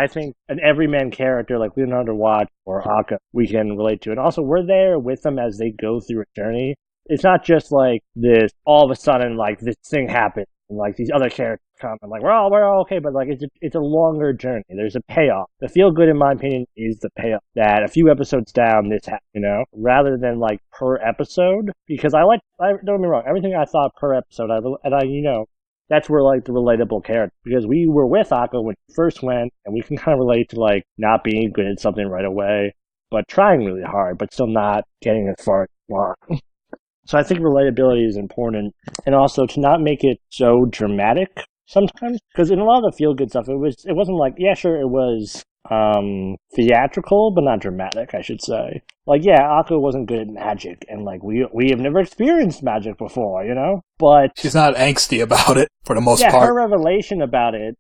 think an everyman character like Leonardo Watch or Akka we can relate to, and also we're there with them as they go through a journey. It's not just like this, all of a sudden, like, this thing happened, and, like, these other characters come, and, like, we're all okay, but, like, it's a longer journey. There's a payoff. The feel-good, in my opinion, is the payoff. That a few episodes down, this happened, rather than, like, per episode, because don't get me wrong, everything I thought per episode, that's where, like, the relatable character, because we were with Akka when she first went, and we can kind of relate to, like, not being good at something right away, but trying really hard, but still not getting as far as you want. So I think relatability is important, and also to not make it so dramatic sometimes, because in a lot of the feel-good stuff, it wasn't like, yeah, sure, it was theatrical, but not dramatic, I should say. Like, yeah, Akka wasn't good at magic, and, like, we have never experienced magic before, but... She's not angsty about it, for the most part. Yeah, her revelation about it,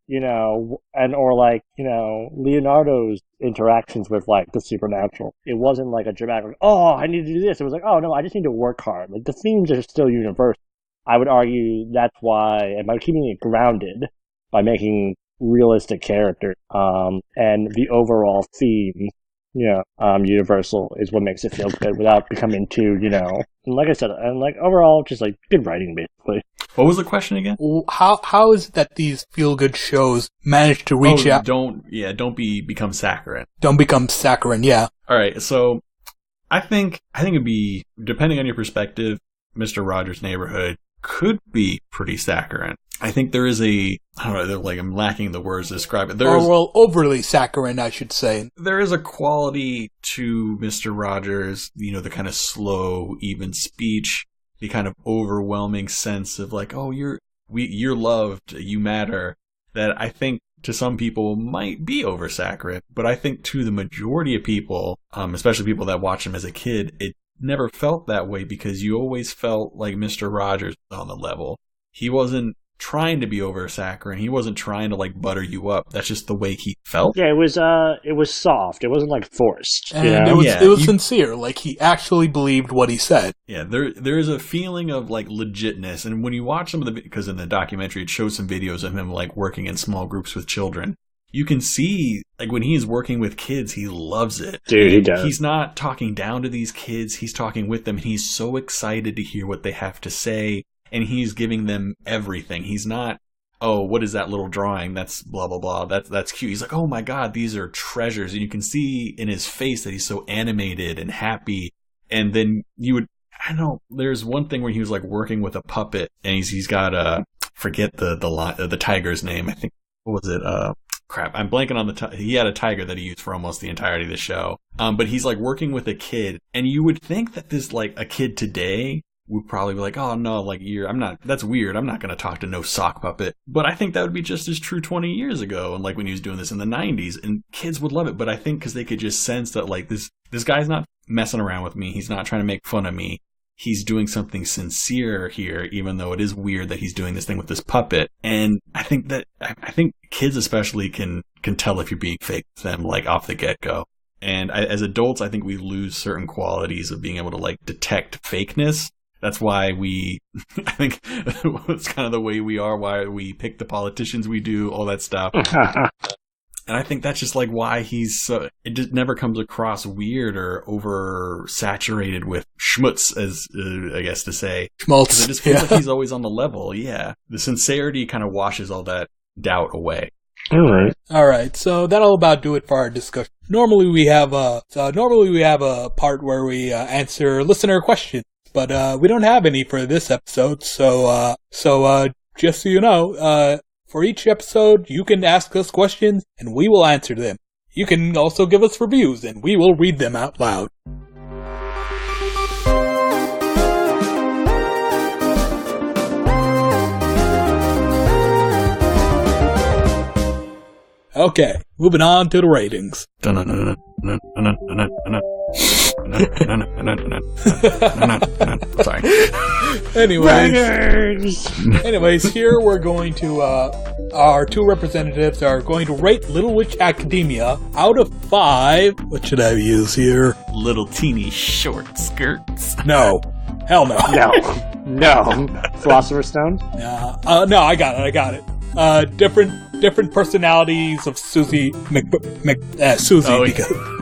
Leonardo's interactions with, like, the supernatural. It wasn't, like, a dramatic, like, oh, I need to do this. It was like, oh, no, I just need to work hard. Like, the themes are still universal. I would argue that's why, and by keeping it grounded, by making realistic characters, and the overall theme, universal is what makes it feel good without becoming too, and like I said, and like overall, just like good writing, basically. What was the question again? How is it that these feel-good shows manage to reach out? Don't become saccharine. Don't become saccharine, yeah. All right, so I think it'd be, depending on your perspective, Mr. Rogers' Neighborhood could be pretty saccharine. I think there is I'm lacking the words to describe it. Overly saccharine, I should say. There is a quality to Mr. Rogers, the kind of slow, even speech, the kind of overwhelming sense of like, oh, you're loved, you matter, that I think to some people might be oversaccharine, but I think to the majority of people, especially people that watch him as a kid, it never felt that way because you always felt like Mr. Rogers was on the level. He wasn't trying to be oversaccharine. He wasn't trying to like butter you up. That's just the way he felt. Yeah, it was soft. It wasn't like forced. And it was sincere. Like he actually believed what he said. Yeah, there is a feeling of like legitness. And when you watch some of because in the documentary it shows some videos of him like working in small groups with children. You can see, like, when he's working with kids, he loves it. Dude, he does. He's not talking down to these kids. He's talking with them. He's so excited to hear what they have to say. And he's giving them everything. He's not, oh, what is that little drawing? That's blah, blah, blah. That's cute. He's like, oh, my God, these are treasures. And you can see in his face that he's so animated and happy. And then there's one thing where he was, like, working with a puppet. And he's got, forget the tiger's name. I think, what was it? Crap, I'm blanking on he had a tiger that he used for almost the entirety of the show. But he's like working with a kid, and you would think that this like a kid today would probably be like, oh no, like that's weird. I'm not going to talk to no sock puppet. But I think that would be just as true 20 years ago, and like when he was doing this in the 90s, and kids would love it. But I think because they could just sense that like this guy's not messing around with me. He's not trying to make fun of me. he's doing something sincere here, even though it is weird that he's doing this thing with this puppet. And I think kids especially can tell if you're being fake with them, like, off the get-go. And as adults, I think we lose certain qualities of being able to, like, detect fakeness. That's why I think it's kind of the way we are, why we pick the politicians we do, all that stuff. And I think that's just like why it just never comes across weird or oversaturated with schmutz, as I guess to say. Schmaltz. It just feels like he's always on the level, yeah. The sincerity kind of washes all that doubt away. All right. So that'll about do it for our discussion. Normally we have a part where we answer listener questions, but we don't have any for this episode. So just so you know, for each episode, you can ask us questions and we will answer them. You can also give us reviews and we will read them out loud. Okay, moving on to the ratings. Sorry. Anyways, here we're going to, our two representatives are going to rate Little Witch Academia out of 5. What should I use here? Little teeny short skirts. No. Hell no. No. Philosopher's Stone? No, I got it. Different personalities of Susie Susie, oh,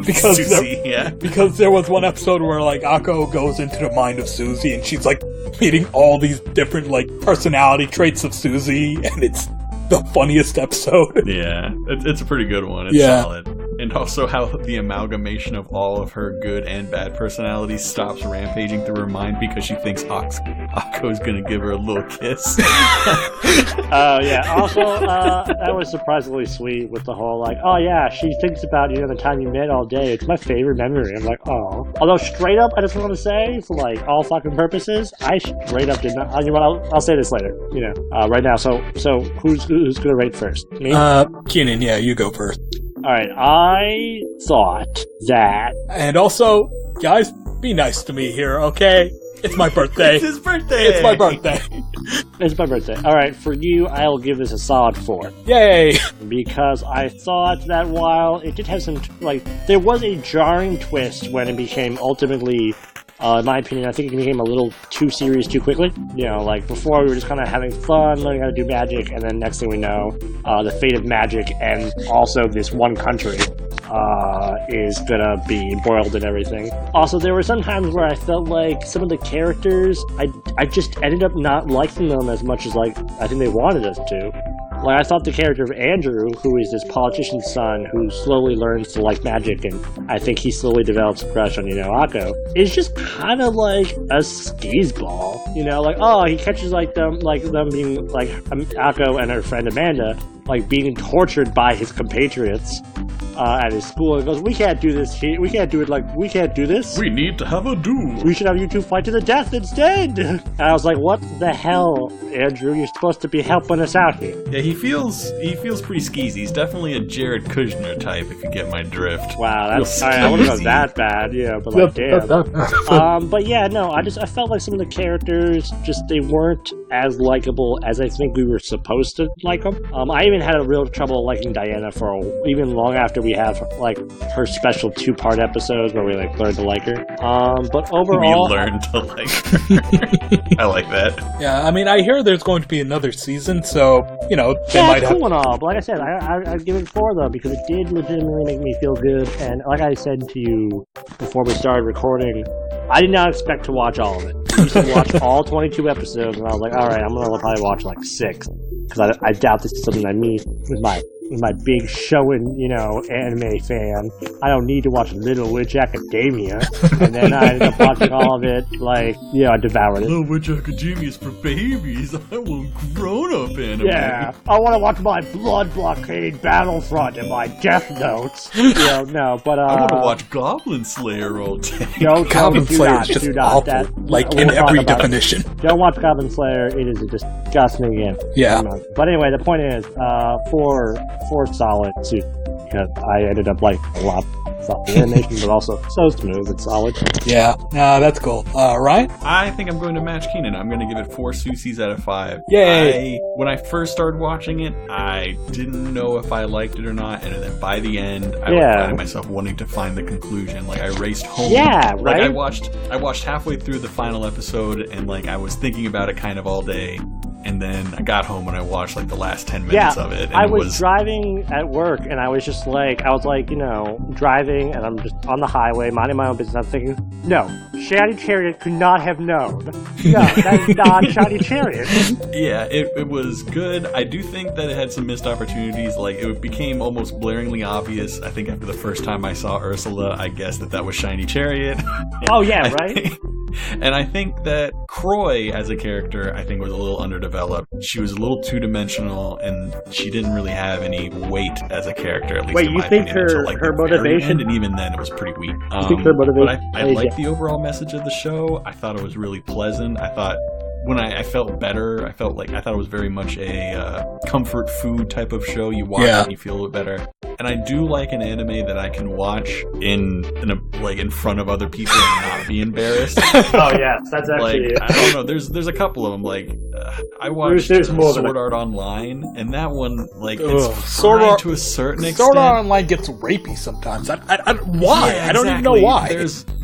because Susie, because there was one episode where like Akko goes into the mind of Susie and she's like meeting all these different like personality traits of Susie, and it's the funniest episode. Yeah, it's a pretty good one. It's solid. And also how the amalgamation of all of her good and bad personalities stops rampaging through her mind because she thinks Akko's gonna give her a little kiss. Oh, yeah. Also, that was surprisingly sweet with the whole, like, oh, yeah, she thinks about, the time you met all day. It's my favorite memory. I'm like, oh. Although, straight up, I just want to say, for, like, all fucking purposes, I straight up did not... I'll say this later, right now. So who's gonna rate first? Me? Keenan, yeah, you go first. Alright, I thought that... And also, guys, be nice to me here, okay? It's my birthday. It's his birthday! It's my birthday. It's my birthday. Alright, for you, I'll give this a solid 4. Yay! Because I thought that while it did have some... there was a jarring twist when it became ultimately... in my opinion, I think it became a little too serious too quickly. Before we were just kind of having fun, learning how to do magic, and then next thing we know, the fate of magic and also this one country is gonna be embroiled in everything. Also, there were some times where I felt like some of the characters, I just ended up not liking them as much as, I think they wanted us to. I thought the character of Andrew, who is this politician's son who slowly learns to like magic, and I think he slowly develops a crush on, Akko, is just kind of like a skis ball. He catches them being, Akko and her friend Amanda, being tortured by his compatriots at his school, and goes, we can't do this here. We can't do it we can't do this. We need to have a duel. We should have you two fight to the death instead. And I was like, what the hell, Andrew? You're supposed to be helping us out here. Yeah, he feels pretty skeezy. He's definitely a Jared Kushner type, if you get my drift. Wow, that's I wouldn't go that bad, but damn. But yeah, no, I felt like some of the characters they weren't as likable as I think we were supposed to like them. I even had a real trouble liking Diana for even long after we have her special 2-part episodes where we learned to like her. But overall, we learned to like her. I like that. Yeah, I mean, I hear there's going to be another season, so they might have. Cool and all, but like I said, I'd give it 4 though because it did legitimately make me feel good. And like I said to you before we started recording, I did not expect to watch all of it. I used to watch all 22 episodes, and I was like, all right, I'm gonna probably watch 6 because I doubt this is something I meet with my big showing, anime fan. I don't need to watch Little Witch Academia. And then I ended up watching all of it, I devoured it. Little Witch Academia is for babies. I want grown-up anime. Yeah, I want to watch my Blood Blockade Battlefront and my Death Notes. No, but I want to watch Goblin Slayer all day. Goblin Slayer is just awful, in every definition. Don't watch Goblin Slayer. It is a disgusting game. Yeah. But anyway, the point is, for solid suit, because I ended up liking a lot. fuck the animation, but also so smooth and solid. Yeah, that's cool. Ryan? I think I'm going to match Keenan. I'm going to give it 4 Susies out of 5. Yay! When I first started watching it, I didn't know if I liked it or not, and then by the end, I was finding myself wanting to find the conclusion. Like, I raced home. Yeah, right? Like, I watched halfway through the final episode, and, like, I was thinking about it kind of all day. And then I got home and I watched like the last 10 minutes of it. And I was driving at work and I was just like, driving and I'm just on the highway, minding my own business. I'm thinking, no, Shiny Chariot could not have known. No, that is not Shiny Chariot. Yeah, it was good. I do think that it had some missed opportunities. Like, it became almost blaringly obvious. I think after the first time I saw Ursula, I guessed that was Shiny Chariot. Oh, yeah, right? And I think that Croy, as a character, I think was a little underdeveloped. She was a little two-dimensional, and she didn't really have any weight as a character, at least in my opinion. Until, like, her motivation? And even then, it was pretty weak. I think her motivation... But I liked the overall message of the show. I thought it was really pleasant. I thought... When I felt better, I thought it was very much a comfort food type of show. You watch it and you feel a little better. And I do like an anime that I can watch in front of other people and not be embarrassed. Oh yeah, that's actually. I don't know. There's a couple of them. Like I watched Sword Art Online, and that one it's fine to a certain extent. Sword Art Online gets rapey sometimes. Why? Yeah, I don't even know why.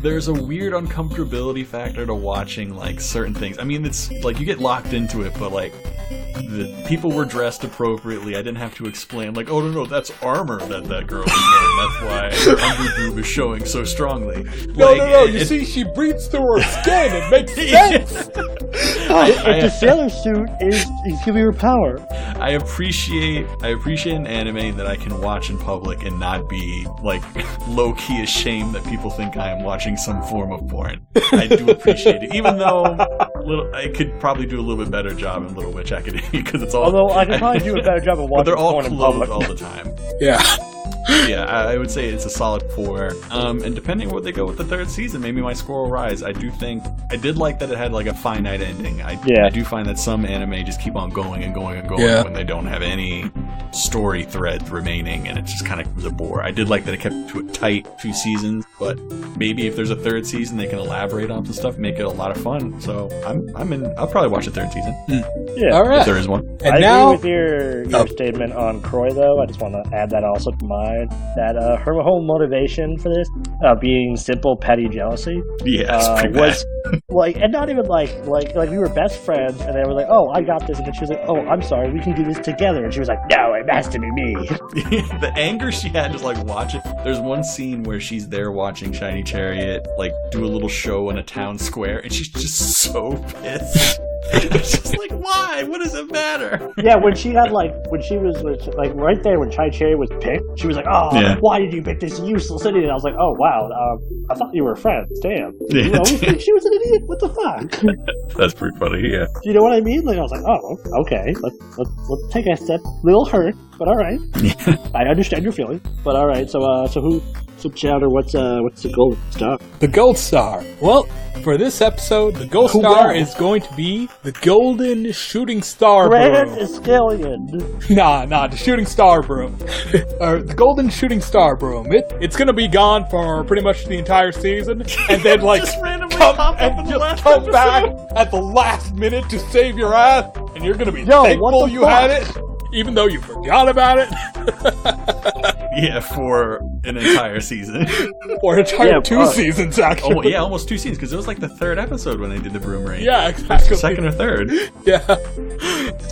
There's a weird uncomfortability factor to watching like certain things. I mean, it's like you get locked into it, but like the people were dressed appropriately. I didn't have to explain like, oh no, that's armor that girl is wearing. That's why her underboob is showing so strongly. No. You see, she breathes through her skin. It makes sense. It's a sailor suit is giving her power. I appreciate an anime that I can watch in public and not be like low key ashamed that people think I am watching some form of porn. I do appreciate it, even though I could probably do a little bit better job in Little Witch Academia because it's all. Although I could probably do a better job of watching. But they're all porn in public all the time. Yeah. Yeah, I would say it's a solid 4. And depending on what they go with the 3rd season, maybe my score will rise. I did like that it had like a finite ending. I do find that some anime just keep on going and going and going when they don't have any story threads remaining, and it just kind of was a bore. I did like that it kept to a tight 2 seasons, but maybe if there's a 3rd season, they can elaborate on some stuff, make it a lot of fun. So I'm in. I'll probably watch a 3rd season. Yeah, all right. If there is one. And I agree with your statement on Croy, though. I just want to add that also to mine. That her whole motivation for this, being simple petty jealousy, was like, and not even like we were best friends, and they were like, oh, I got this, and then she was like, oh, I'm sorry, we can do this together, and she was like, no, it has to be me. The anger she had just like watch it. There's one scene where she's there watching Shiny Chariot like do a little show in a town square, and she's just so pissed. It's just like, why? What does it matter? Yeah, when she was right there when Shiny Chariot was picked, she was like, oh, why did you pick this useless idiot? And I was like, oh, wow, I thought you were friends. Damn. Yeah, you always think she was an idiot? What the fuck? That's pretty funny, yeah. Do you know what I mean? Like, I was like, oh, okay, let's take a step. Little hurt, but all right. I understand your feeling, but all right. So Chowder, what's the gold star? The gold star. Well, for this episode, the gold star is going to be the golden shooting star broom. Grand Escallion. Nah, the shooting star broom. Or the golden shooting star broom. It's going to be gone for pretty much the entire season, and then like just randomly pop up in the last come episode. back at the last minute to save your ass, and you're going to be thankful you had it, even though you forgot about it. Yeah, for an entire season. Or an entire 2 seasons, actually. Almost 2 seasons, because it was like the 3rd episode when they did the broom raid. Yeah, exactly. 2nd or 3rd. Yeah.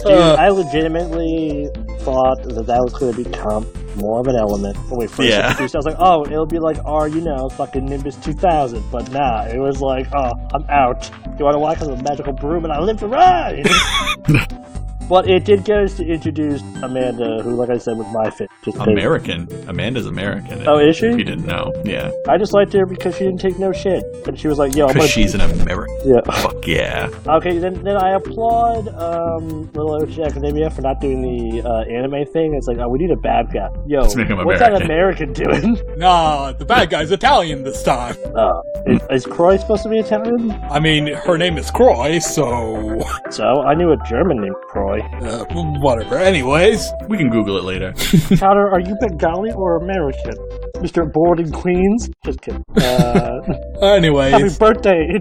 Dude, I legitimately thought that was going to become more of an element when we first introduced it. I was like, oh, it'll be like fucking Nimbus 2000. But nah, it was like, oh, I'm out. You want to watch the magical broom and I live to ride? But it did get us to introduce Amanda, who, like I said, was my fit. American. Amanda's American. Oh, is she? If you didn't know, yeah. I just liked her because she didn't take no shit. And she was like, yo, because she's an American. Yeah. Fuck yeah. Okay, then I applaud Little Witch Academia for not doing the anime thing. It's like, oh, we need a bad guy. Yo, what's that American doing? Nah, the bad guy's Italian this time. Is Croy supposed to be Italian? I mean, her name is Croy, so... So, I knew a German named Croy. Whatever. Anyways. We can Google it later. Chowder, are you Bengali or American? Mr. Boarding Queens. Just kidding. Anyways. Happy birthday.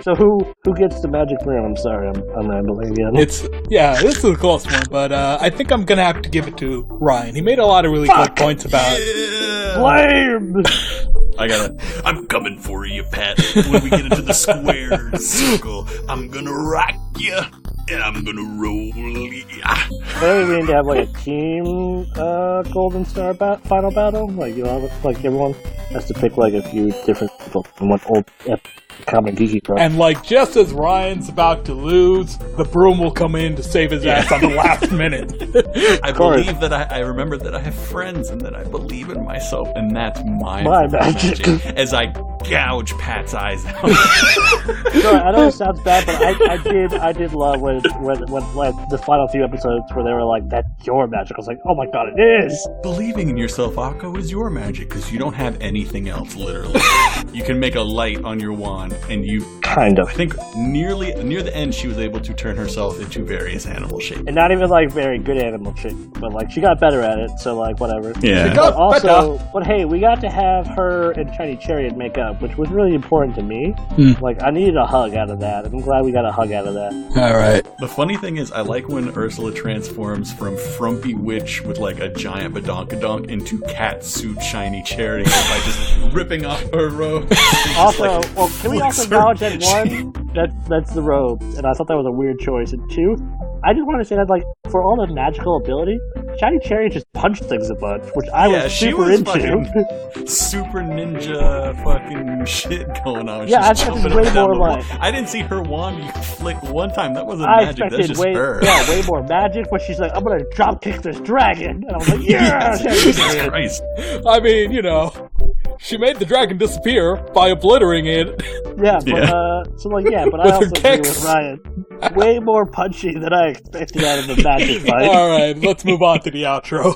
So who gets the magic broom? I'm sorry, I'm rambling again. This is a close one, but I think I'm gonna have to give it to Ryan. He made a lot of really good points about Blame! I'm coming for you, Pat. When we get into the square circle, I'm gonna rock you, and I'm gonna roll ya. Maybe we need to have like a team Golden Star final battle. Like, you know, like everyone has to pick like a few different people from one old common geeky pro. And like just as Ryan's about to lose, the broom will come in to save his ass on the last minute. I believe that I remember that I have friends and that I believe in myself, and that's my magic. As I gouge Pat's eyes out. Sorry, I know it sounds bad, but I did love when like the final few episodes where they were like, "That's your magic." I was like, "Oh my god, it is!" Believing in yourself, Akko, is your magic because you don't have anything else. Literally, you can make a light on your wand, and you kind of. I think near the end, she was able to turn herself into various animal shapes, and not even like very good animal shape, but like she got better at it. So like whatever. Yeah. But also, but hey, we got to have her and Shiny Chariot make up, which was really important to me. Like, I needed a hug out of that. I'm glad we got a hug out of that. All right. The funny thing is, I like when Ursula transforms from frumpy witch with like a giant badonkadonk into cat suit Shiny Chariot by just ripping off her robe. Also, well, can we also acknowledge that one, that's the robe, and I thought that was a weird choice. And two, I just want to say that, like, for all the magical ability, Shiny Chariot just punched things a bunch, which I was super into. Super ninja fucking shit going on. Yeah, I expected way more like... I didn't see her wand flick one time. That wasn't magic. That's just her. Yeah, way more magic, but she's like, I'm gonna drop kick this dragon. And I was like, yeah! Jesus Christ. I mean, you know, she made the dragon disappear by obliterating it. Yeah, but, so like, yeah, but I also agree with Ryan. Way more punchy than I expected out of the magic fight. Alright, let's move on to the outro.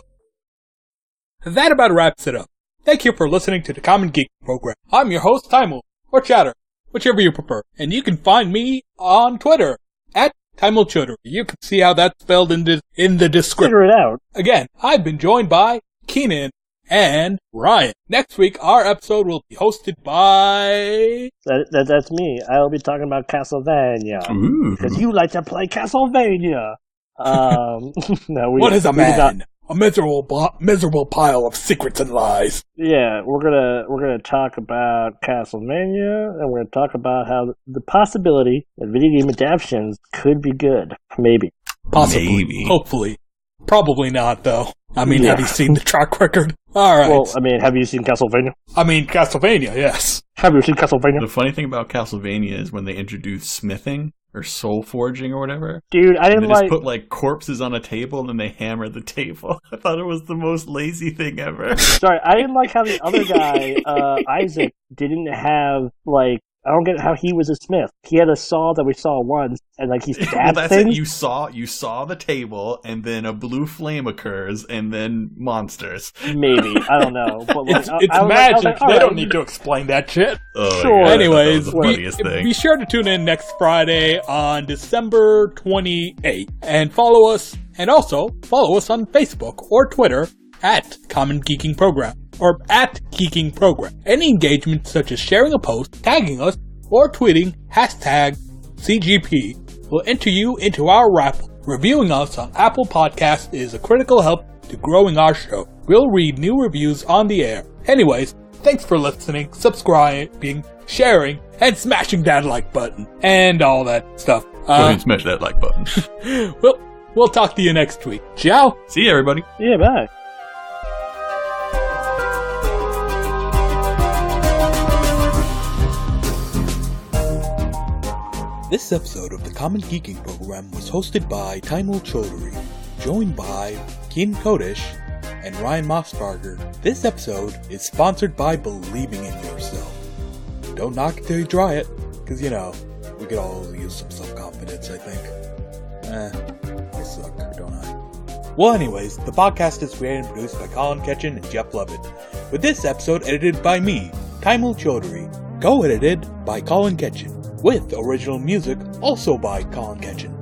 That about wraps it up. Thank you for listening to the Common Geek Program. I'm your host, Taeemul, or Chowder, whichever you prefer. And you can find me on Twitter, at Taeemul Chowdhury. You can see how that's spelled in the description. Figure it out. Again, I've been joined by Keenan and Ryan. Next week, our episode will be hosted by... That's me. I'll be talking about Castlevania. Because you like to play Castlevania. What is a man? A miserable pile of secrets and lies. Yeah, we're gonna talk about Castlevania, and we're gonna talk about how the possibility that video game adaptations could be good. Maybe. Possibly. Maybe. Hopefully. Probably not, though. I mean, Have you seen the track record? All right. Well, I mean, have you seen Castlevania? I mean, Castlevania, yes. Have you seen Castlevania? The funny thing about Castlevania is when they introduce smithing or soul forging or whatever. Dude, I didn't just put like corpses on a table and then they hammer the table. I thought it was the most lazy thing ever. Sorry, I didn't like how the other guy, Isaac, didn't have like. I don't get how he was a smith. He had a saw that we saw once, and like he stabbed things. You saw the table, and then a blue flame occurs, and then monsters. Maybe, I don't know. But like, it's magic. They don't need to explain that shit. Sure. Anyways, be sure to tune in next Friday on December 28th, and follow us. And also follow us on Facebook or Twitter at Common Geeking Program. Or at Geeking Program. Any engagement such as sharing a post, tagging us, or tweeting #CGP will enter you into our raffle. Reviewing us on Apple Podcasts is a critical help to growing our show. We'll read new reviews on the air. Anyways, thanks for listening, subscribing, sharing, and smashing that like button. And all that stuff. Go ahead and smash that like button. We'll talk to you next week. Ciao! See you, everybody. Yeah, bye. This episode of the Common Geeking Program was hosted by Taeemul Chowdhury, joined by Keen Kodesh and Ryan Mossbarger. This episode is sponsored by Believing in Yourself. Don't knock it till you try it, because, you know, we could all use some self-confidence, I think. I suck, don't I? Well, anyways, the podcast is created and produced by Colin, Ketchen, and Jeff Leavitt, with this episode edited by me, Taeemul Chowdhury, co-edited by Colin Ketchen, with original music also by Colin Ketchen.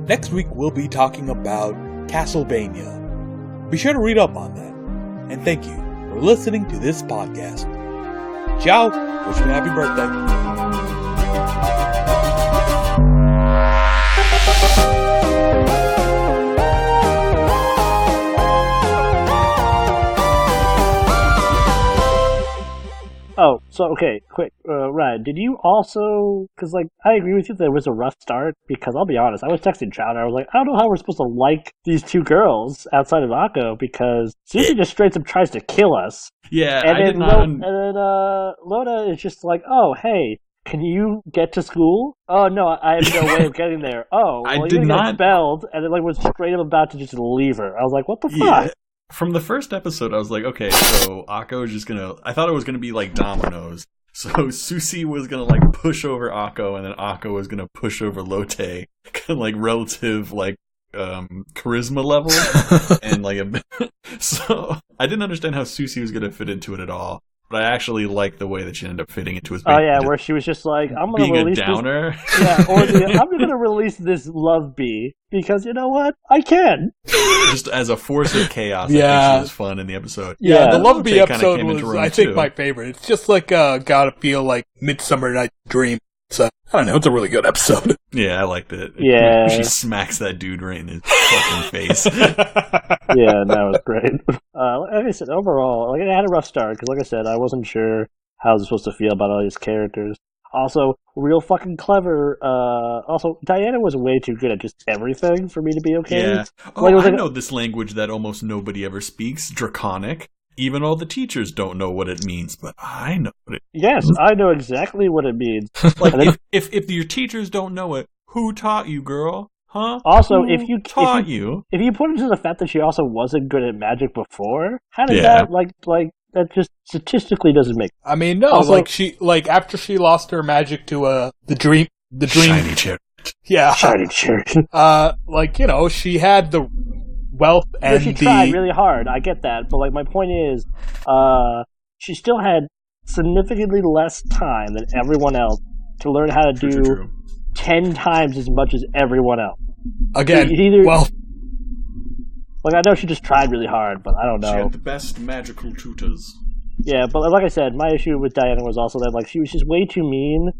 Next week we'll be talking about Castlevania. Be sure to read up on that. And thank you for for listening to this podcast. Ciao. Wish me happy birthday. Oh, so, okay, quick, Ryan, did you also, because, like, I agree with you there was a rough start, because I'll be honest, I was texting Chowder, I was like, I don't know how we're supposed to like these two girls outside of Akko, because Susie just straight up tries to kill us. Yeah, And I then did not... and then Loda is just like, oh, hey, can you get to school? Oh, no, I have no way of getting there. Oh, well, you're going to get expelled, and then, like, was straight up about to just leave her. I was like, what the fuck? From the first episode, I was like, okay, so Akko is just gonna... I thought it was gonna be like dominoes. So Susie was gonna, like, push over Akko, and then Akko was gonna push over Lotte. Kind of, like, relative, like, charisma level. And, like, so I didn't understand how Susie was gonna fit into it at all. But I actually like the way that she ended up fitting into his. Oh yeah, where she was just like, "I'm gonna release a downer." I'm gonna release this love bee because you know what, I can. Just as a force of chaos. Yeah, I think she was fun in the episode. Yeah, the love bee episode was, I think, my favorite. It's just like gotta feel like Midsummer Night's Dream. So I don't know, it's a really good episode. Yeah, I liked it. Yeah, she smacks that dude right in his fucking face. Yeah, that was great. Like I said, overall, like it had a rough start because, like I said, I wasn't sure how I was supposed to feel about all these characters. Also, real fucking clever. Also, Diana was way too good at just everything for me to be okay. Yeah. Oh, like, I know this language that almost nobody ever speaks, Draconic. Even all the teachers don't know what it means, but I know what it means. Yes, I know exactly what it means. Like, if your teachers don't know it, who taught you, girl? Huh? Also, if you put into the fact that she also wasn't good at magic before, how did that like that just statistically doesn't make sense. I mean, no, also, like after she lost her magic to the dream shiny chariot. Yeah. Shiny chariot. Like, you know, she had the wealth and she tried really hard. I get that, but like my point is, she still had significantly less time than everyone else to learn how to do 10 times as much as everyone else. Again, like I know she just tried really hard, but I don't know. She had the best magical tutors. Yeah, but like I said, my issue with Diana was also that like she was just way too mean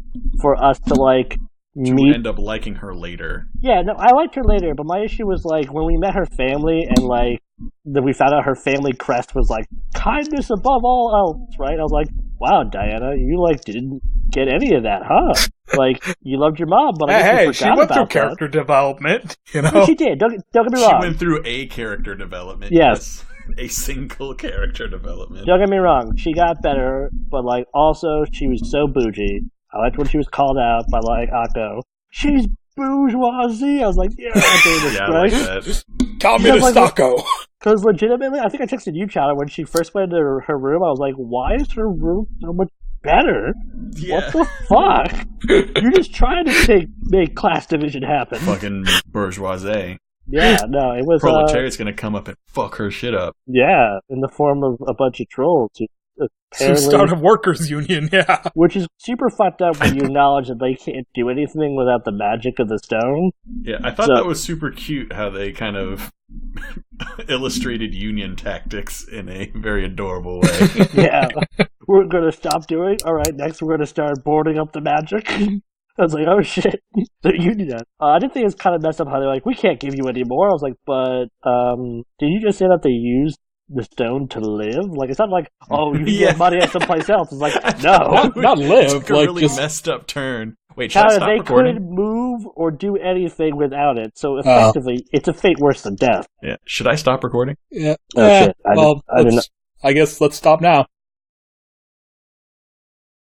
for us to like end up liking her later. Yeah, no, I liked her later, but my issue was like when we met her family and like that we found out her family crest was like kindness above all else, right? I was like, wow, Diana, you like didn't get any of that, huh? Like you loved your mom, but I guess you forgot she went about through character development, you know. Yeah, she did. Don't get me wrong. She went through a character development. Yes. A single character development. Don't get me wrong, she got better, but like also she was so bougie. I liked when she was called out by like Akko. She's bourgeoisie. I was like, yeah, I like that. Communist Akko. Because legitimately, I think I texted you, Chowder, when she first went into her room. I was like, why is her room so much better? Yeah. What the fuck? You're just trying to make class division happen. Fucking bourgeoisie. Yeah, no, it was. Proletariat's gonna come up and fuck her shit up. Yeah, in the form of a bunch of trolls. To start a workers' union, yeah. Which is super fucked up when you acknowledge that they can't do anything without the magic of the stone. Yeah, I thought that was super cute how they kind of illustrated union tactics in a very adorable way. Yeah. We're going to stop doing. All right, next we're going to start boarding up the magic. I was like, oh shit, the union. I did think it was kind of messed up how they're like, we can't give you any more. I was like, but did you just say that they used the stone to live? Like, it's not like, oh, you can get money at someplace else. It's like, no, not live. It's like a really messed up turn. Wait, should I stop recording? They couldn't move or do anything without it, so effectively, it's a fate worse than death. Yeah. Should I stop recording? Yeah. Oh, shit. I guess let's stop now.